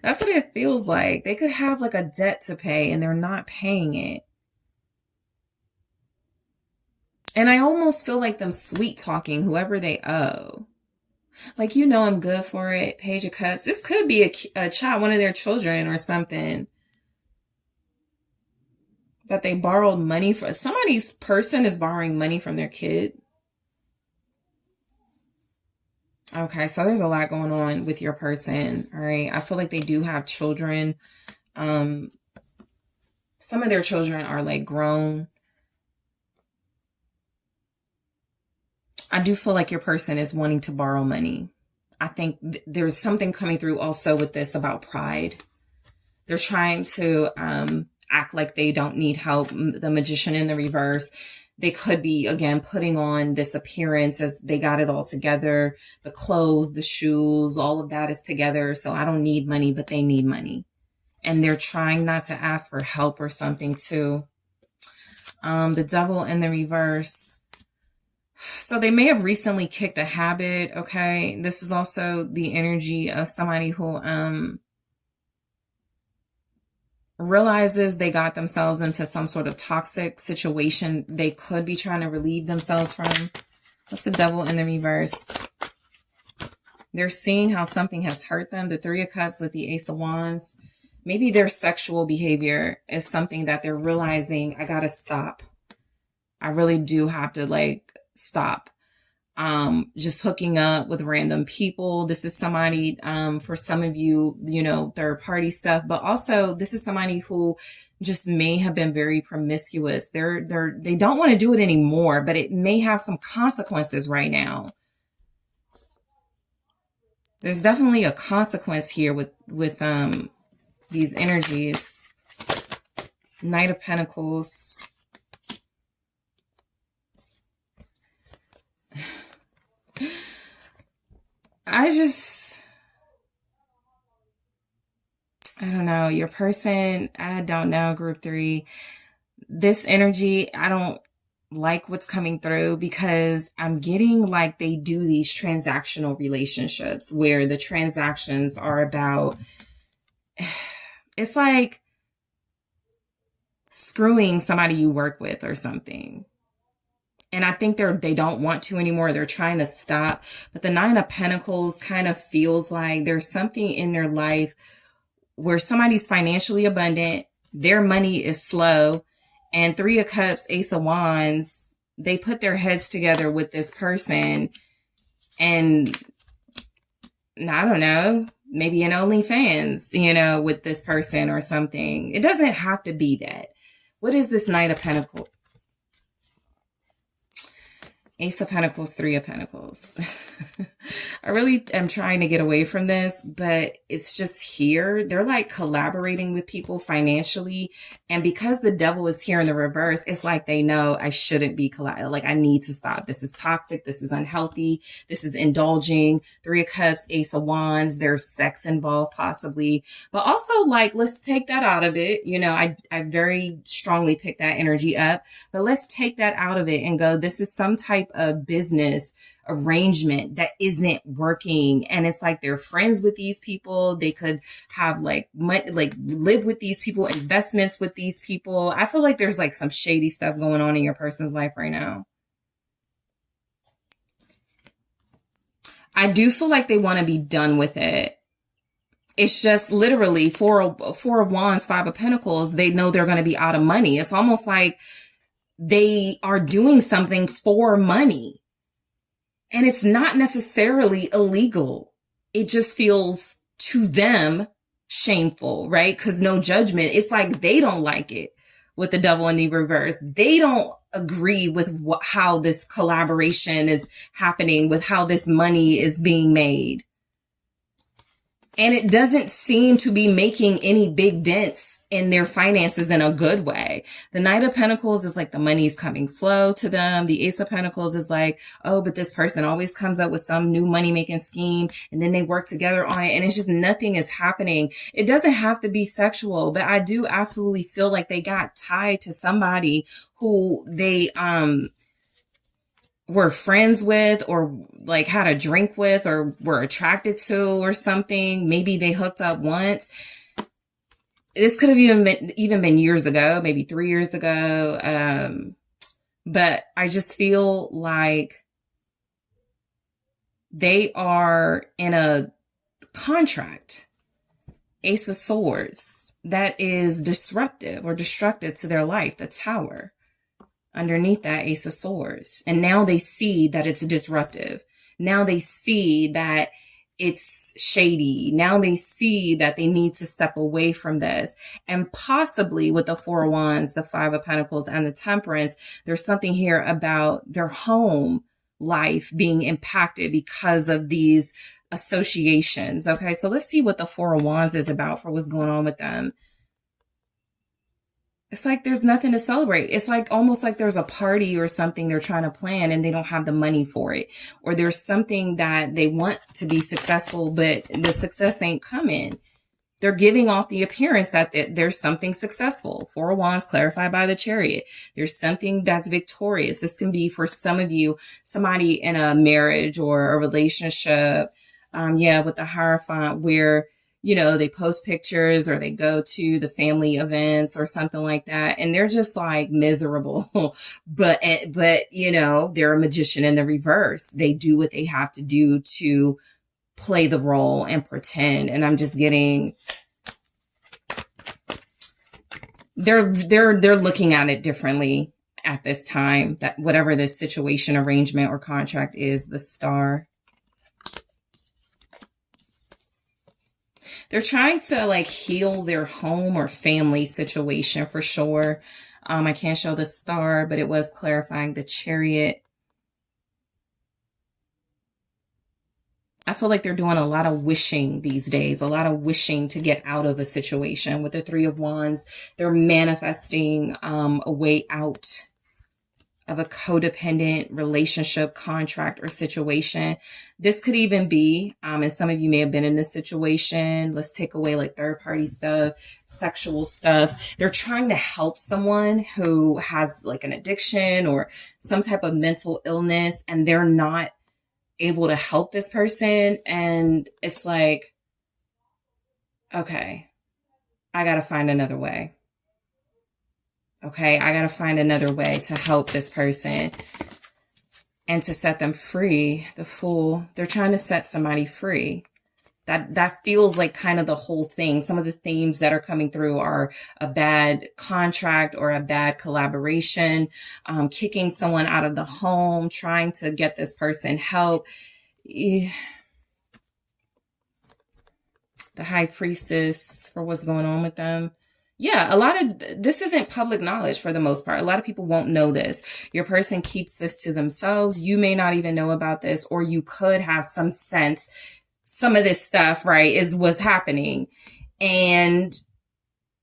That's what it feels like. They could have like a debt to pay and they're not paying it. And I almost feel like them sweet talking whoever they owe. Like, you know, I'm good for it. Page of Cups. This could be a child, one of their children or something. That they borrowed money for. Somebody's person is borrowing money from their kid. Okay, so there's a lot going on with your person. All right. I feel like they do have children. Some of their children are like grown. I do feel like your person is wanting to borrow money. I think there's something coming through also with this about pride. They're trying to act like they don't need help. The Magician in the reverse. They could be, again, putting on this appearance as they got it all together. The clothes, the shoes, all of that is together. So I don't need money, but they need money. And they're trying not to ask for help or something too. The Devil in the reverse. So they may have recently kicked a habit, okay? This is also the energy of somebody who realizes they got themselves into some sort of toxic situation they could be trying to relieve themselves from. What's the Devil in the reverse? They're seeing how something has hurt them. The Three of Cups with the Ace of Wands. Maybe their sexual behavior is something that they're realizing, I gotta stop. I really do have to like stop. Just hooking up with random people. This is somebody, for some of you, you know, third party stuff, but also this is somebody who just may have been very promiscuous. They don't want to do it anymore, but it may have some consequences right now. There's definitely a consequence here with these energies. Knight of Pentacles. I don't know. Your person, I don't know, group 3. This energy, I don't like what's coming through because I'm getting like they do these transactional relationships where the transactions are about, it's like screwing somebody you work with or something. And I think they don't want to anymore. They're trying to stop. But the Nine of Pentacles kind of feels like there's something in their life where somebody's financially abundant. Their money is slow. And Three of Cups, Ace of Wands, they put their heads together with this person. And I don't know, maybe an OnlyFans, you know, with this person or something. It doesn't have to be that. What is this Knight of Pentacles? Ace of Pentacles, Three of Pentacles. I really am trying to get away from this, but it's just here. They're like collaborating with people financially. And because the Devil is here in the reverse, it's like they know I shouldn't be like I need to stop. This is toxic. This is unhealthy. This is indulging. Three of Cups, Ace of Wands. There's sex involved possibly. But also like, let's take that out of it. You know, I very strongly pick that energy up. But let's take that out of it and go, this is some type of business arrangement that isn't working. And it's like they're friends with these people. They could have like money, like live with these people, investments with these people. I feel like there's like some shady stuff going on in your person's life right now. I do feel like they want to be done with it. It's just literally four of Wands, Five of Pentacles. They know they're going to be out of money. It's almost like they are doing something for money. And it's not necessarily illegal. It just feels to them shameful, right? Because no judgment. It's like they don't like it with the Devil in the reverse. They don't agree with how this collaboration is happening, with how this money is being made. And it doesn't seem to be making any big dents in their finances in a good way. The Knight of Pentacles is like the money's coming slow to them. The Ace of Pentacles is like, oh, but this person always comes up with some new money-making scheme, and then they work together on it, and it's just nothing is happening. It doesn't have to be sexual, but I do absolutely feel like they got tied to somebody who they were friends with, or like had a drink with, or were attracted to, or something. Maybe they hooked up once. This could have even been years ago, maybe 3 years ago. But I just feel like they are in a contract, Ace of Swords, that is disruptive or destructive to their life, the Tower. Underneath that, Ace of Swords. And now they see that it's disruptive. Now they see that it's shady. Now they see that they need to step away from this. And possibly with the Four of Wands, the Five of Pentacles, and the Temperance, there's something here about their home life being impacted because of these associations. Okay, so let's see what the Four of Wands is about, for what's going on with them. It's like there's nothing to celebrate. It's like almost like there's a party or something they're trying to plan and they don't have the money for it. Or there's something that they want to be successful, but the success ain't coming. They're giving off the appearance that there's something successful. Four of Wands clarified by the Chariot. There's something that's victorious. This can be for some of you, somebody in a marriage or a relationship. With the Hierophant, where you know, they post pictures or they go to the family events or something like that, and they're just like miserable. but, you know, they're a magician in the reverse. They do what they have to do to play the role and pretend. And I'm just getting, they're looking at it differently at this time, that whatever this situation, arrangement, or contract is, the Star. They're trying to like heal their home or family situation for sure. I can't show the Star, but it was clarifying the Chariot. I feel like they're doing a lot of wishing these days, a lot of wishing to get out of a situation. With the Three of Wands, they're manifesting a way out of a codependent relationship, contract, or situation. This could even be, and some of you may have been in this situation. Let's take away like third party stuff, sexual stuff. They're trying to help someone who has like an addiction or some type of mental illness, and they're not able to help this person. And it's like, okay, I got to find another way. Okay, I got to find another way to help this person and to set them free. The Fool, they're trying to set somebody free. That feels like kind of the whole thing. Some of the themes that are coming through are a bad contract or a bad collaboration, kicking someone out of the home, trying to get this person help. The High Priestess, for what's going on with them. Yeah, a lot of this isn't public knowledge for the most part. A lot of people won't know this. Your person keeps this to themselves. You may not even know about this, or you could have some sense. Some of this stuff, right, is what's happening. And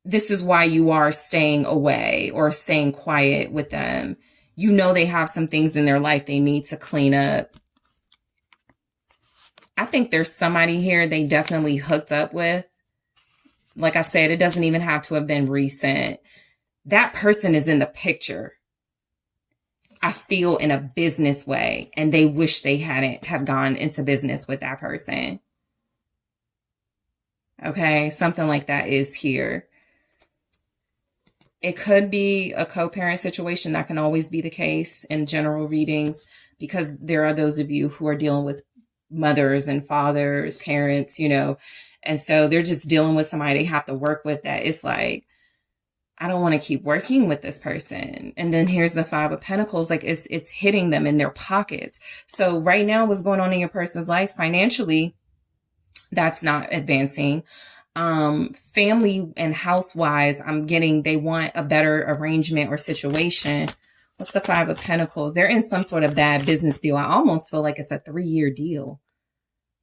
this is why you are staying away or staying quiet with them. You know they have some things in their life they need to clean up. I think there's somebody here they definitely hooked up with. Like I said, it doesn't even have to have been recent. That person is in the picture. I feel, in a business way, and they wish they hadn't have gone into business with that person. Okay, something like that is here. It could be a co-parent situation. That can always be the case in general readings, because there are those of you who are dealing with mothers and fathers, parents, and so they're just dealing with somebody they have to work with, that it's like, I don't want to keep working with this person. And then here's the Five of Pentacles, like it's hitting them in their pockets. So right now, what's going on in your person's life financially, that's not advancing. Family and house-wise, I'm getting they want a better arrangement or situation. What's the Five of Pentacles? They're in some sort of bad business deal. I almost feel like it's a 3-year deal.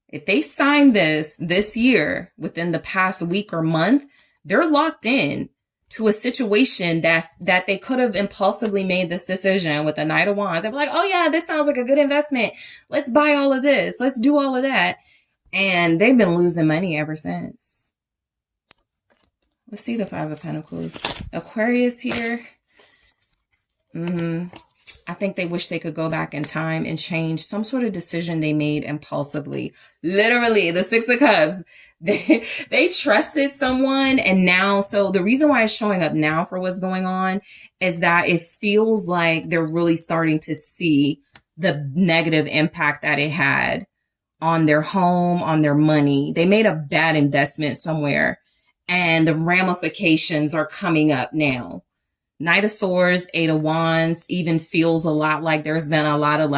If they sign this year, within the past week or month, they're locked in to a situation that they could have impulsively made this decision with the Knight of Wands. They're like, oh yeah, this sounds like a good investment. Let's buy all of this. Let's do all of that. And they've been losing money ever since. Let's see the Five of Pentacles. Aquarius here. I think they wish they could go back in time and change some sort of decision they made impulsively. Literally, the Six of Cups. They trusted someone, and now, so the reason why it's showing up now for what's going on is that it feels like they're really starting to see the negative impact that it had on their home, on their money. They made a bad investment somewhere, and the ramifications are coming up now. Knight of Swords, Eight of Wands even feels a lot like there's been a lot of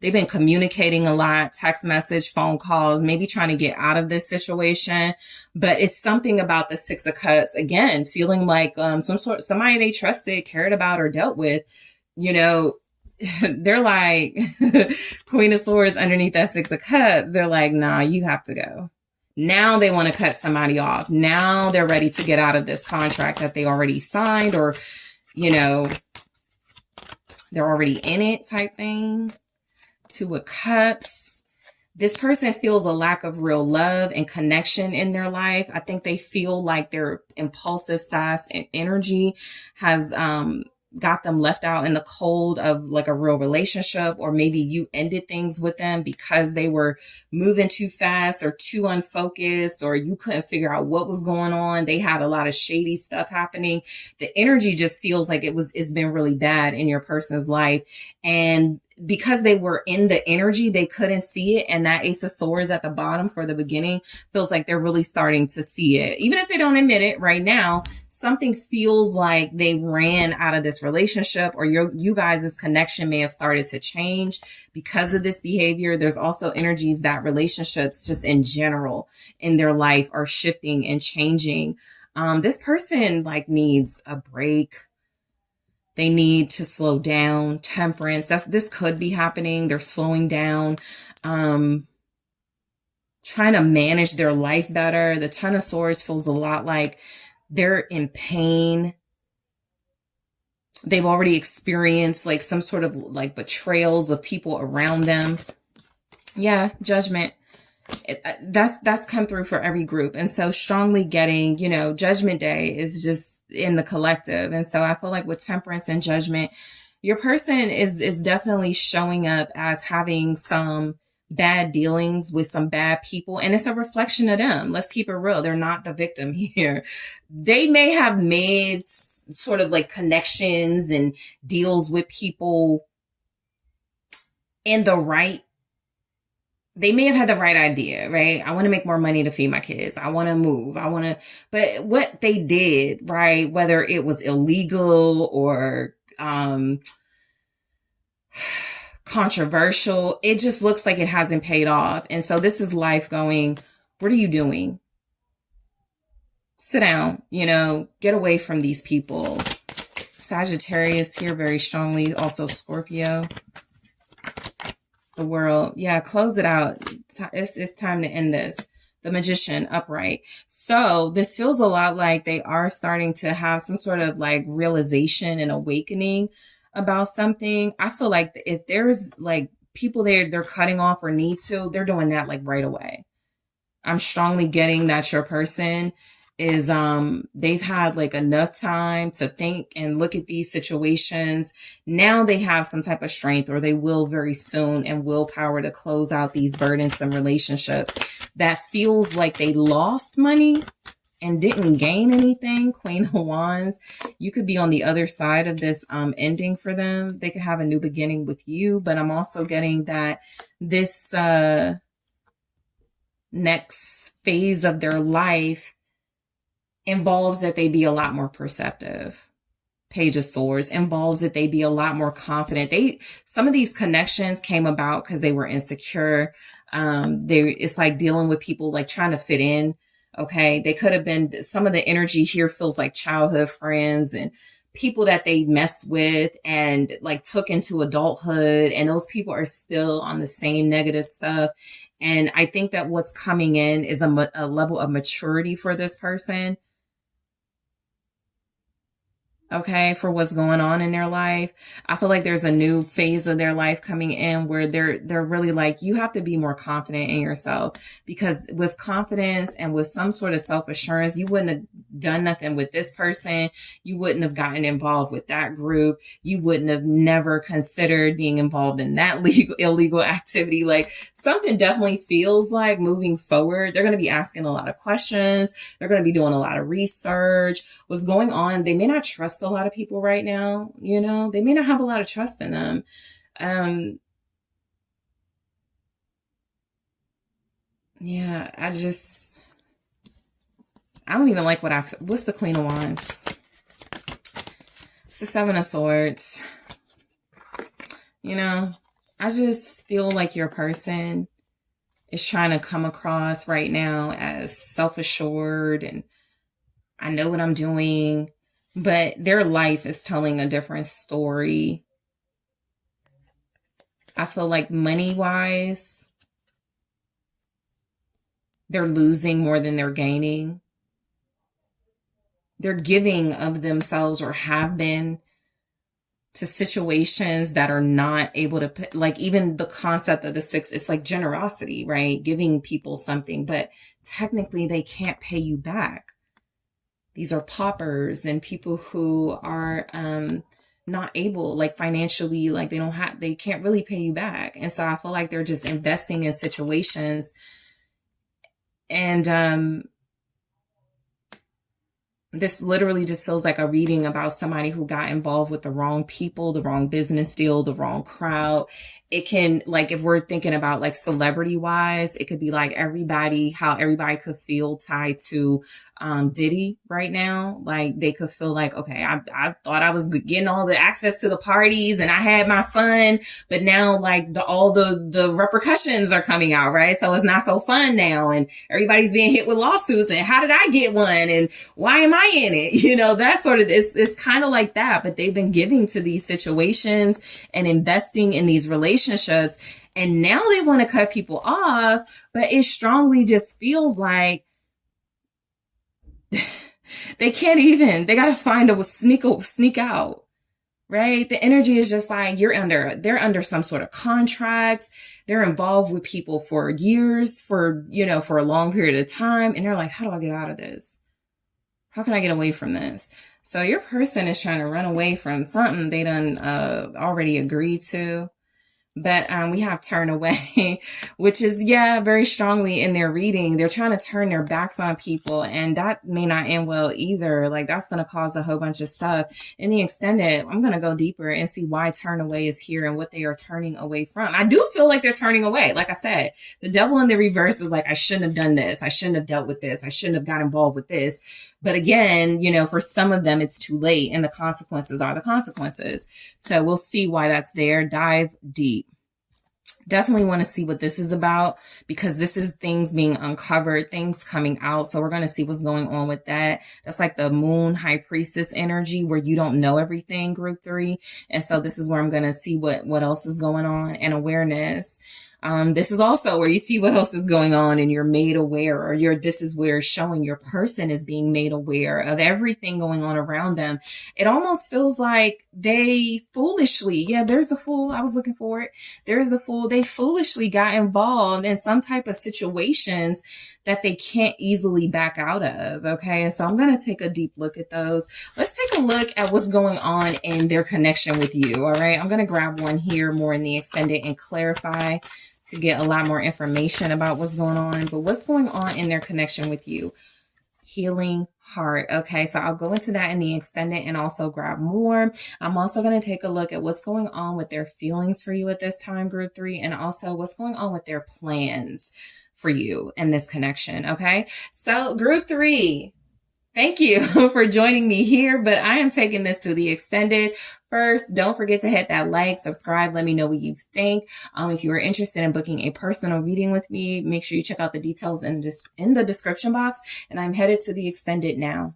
they've been communicating a lot, text message, phone calls, maybe trying to get out of this situation. But it's something about the Six of Cups, again, feeling like somebody they trusted, cared about, or dealt with, they're like Queen of Swords underneath that Six of Cups. They're like, nah, you have to go. Now they want to cut somebody off. Now they're ready to get out of this contract that they already signed, or they're already in it type thing. Two of Cups. This person feels a lack of real love and connection in their life. I think they feel like their impulsive, fast energy has got them left out in the cold of a real relationship, or maybe you ended things with them because they were moving too fast or too unfocused, or you couldn't figure out what was going on. They had a lot of shady stuff happening. The energy just feels like it's been really bad in your person's life. And because they were in the energy, they couldn't see it. And that Ace of Swords at the bottom for the beginning feels like they're really starting to see it. Even if they don't admit it right now, something feels like they ran out of this relationship, or you guys' connection may have started to change because of this behavior. There's also energies that relationships just in general in their life are shifting and changing. This person needs a break. They need to slow down. Temperance. This could be happening. They're slowing down, trying to manage their life better. The Ten of Swords feels a lot like they're in pain. They've already experienced some sort of betrayals of people around them. Yeah, Judgment. That's come through for every group. And so strongly getting, Judgment Day is just in the collective. And so I feel like with Temperance and Judgment, your person is definitely showing up as having some bad dealings with some bad people. And it's a reflection of them. Let's keep it real. They're not the victim here. They may have made sort of connections and deals with people in the right. They may have had the right idea, right? I want to make more money to feed my kids. I want to move. But what they did, right? Whether it was illegal or, controversial, it just looks like it hasn't paid off. And so this is life going, what are you doing? Sit down, get away from these people. Sagittarius here very strongly. Also Scorpio. The World. Yeah, close it out. It's time to end this. The Magician, upright. So this feels a lot like they are starting to have some sort of realization and awakening about something. I feel like if there's people they're cutting off or need to, they're doing that right away. I'm strongly getting that your person is they've had like enough time to think and look at these situations. Now they have some type of strength, or they will very soon, and willpower to close out these burdensome relationships that feels like they lost money and didn't gain anything. Queen of Wands, you could be on the other side of this ending for them. They could have a new beginning with you, but I'm also getting that this next phase of their life involves that they be a lot more perceptive. Page of Swords involves that they be a lot more confident. Some of these connections came about because they were insecure. It's like dealing with people like trying to fit in. Okay. They could have been, some of the energy here feels like childhood friends and people that they messed with and like took into adulthood. And those people are still on the same negative stuff. And I think that what's coming in is a level of maturity for this person. Okay, for what's going on in their life. I feel like there's a new phase of their life coming in where they're really like, you have to be more confident in yourself, because with confidence and with some sort of self-assurance, you wouldn't have done nothing with this person. You wouldn't have gotten involved with that group. You wouldn't have never considered being involved in that illegal activity. Like, something definitely feels like moving forward, they're going to be asking a lot of questions. They're going to be doing a lot of research. What's going on? They may not trust a lot of people right now. You know, they may not have a lot of trust in them. Yeah, I don't even like what's the Queen of Wands? It's the Seven of Swords. You know, I just feel like your person is trying to come across right now as self-assured and I know what I'm doing, but their life is telling a different story. I feel like money-wise, they're losing more than they're gaining. They're giving of themselves, or have been, to situations that are not able to put, like even the concept of the six, it's like generosity, right? Giving people something, but technically they can't pay you back. These are paupers and people who are not able, like financially, like they can't really pay you back. And so I feel like they're just investing in situations. And this literally just feels like a reading about somebody who got involved with the wrong people, the wrong business deal, the wrong crowd. It can, like, if we're thinking about like celebrity wise, it could be like how everybody could feel tied to Diddy right now. Like they could feel like, okay, I thought I was getting all the access to the parties and I had my fun, but now like all the repercussions are coming out, right? So it's not so fun now, and everybody's being hit with lawsuits, and how did I get one, and why am I in it? You know, that sort of, it's kind of like that, but they've been giving to these situations and investing in these relationships, and now they want to cut people off, but it strongly just feels like they can't even, they got to find a sneak out, right? The energy is just like, they're under some sort of contracts. They're involved with people for years, for a long period of time. And they're like, how do I get out of this? How can I get away from this? So your person is trying to run away from something they done already agreed to. But we have turn away, which is, very strongly in their reading. They're trying to turn their backs on people, and that may not end well either. Like that's going to cause a whole bunch of stuff. In the extended, I'm going to go deeper and see why turn away is here and what they are turning away from. I do feel like they're turning away. Like I said, the devil in the reverse is like, I shouldn't have done this. I shouldn't have dealt with this. I shouldn't have got involved with this. But again, for some of them, it's too late, and the consequences are the consequences. So we'll see why that's there. Dive deep. Definitely want to see what this is about, because this is things being uncovered, things coming out. So we're going to see what's going on with that. That's like the Moon High Priestess energy, where you don't know everything, group 3. And so this is where I'm going to see what else is going on, and awareness. This is also where you see what else is going on and you're made aware, or this is where showing your person is being made aware of everything going on around them. It almost feels like they foolishly, yeah, there's the fool. I was looking for it. There's the fool. They foolishly got involved in some type of situations that they can't easily back out of. Okay. And so I'm going to take a deep look at those. Let's take a look at what's going on in their connection with you. All right. I'm going to grab one here more in the extended and clarify to get a lot more information about what's going on. But what's going on in their connection with you? Healing heart. Okay, so I'll go into that in the extended and also grab more. I'm also going to take a look at what's going on with their feelings for you at this time, group 3, and also what's going on with their plans for you in this connection. Okay, so group 3, thank you for joining me here, but I am taking this to the extended. First, don't forget to hit that like, subscribe, let me know what you think. If you are interested in booking a personal reading with me, make sure you check out the details in the description box, and I'm headed to the extended now.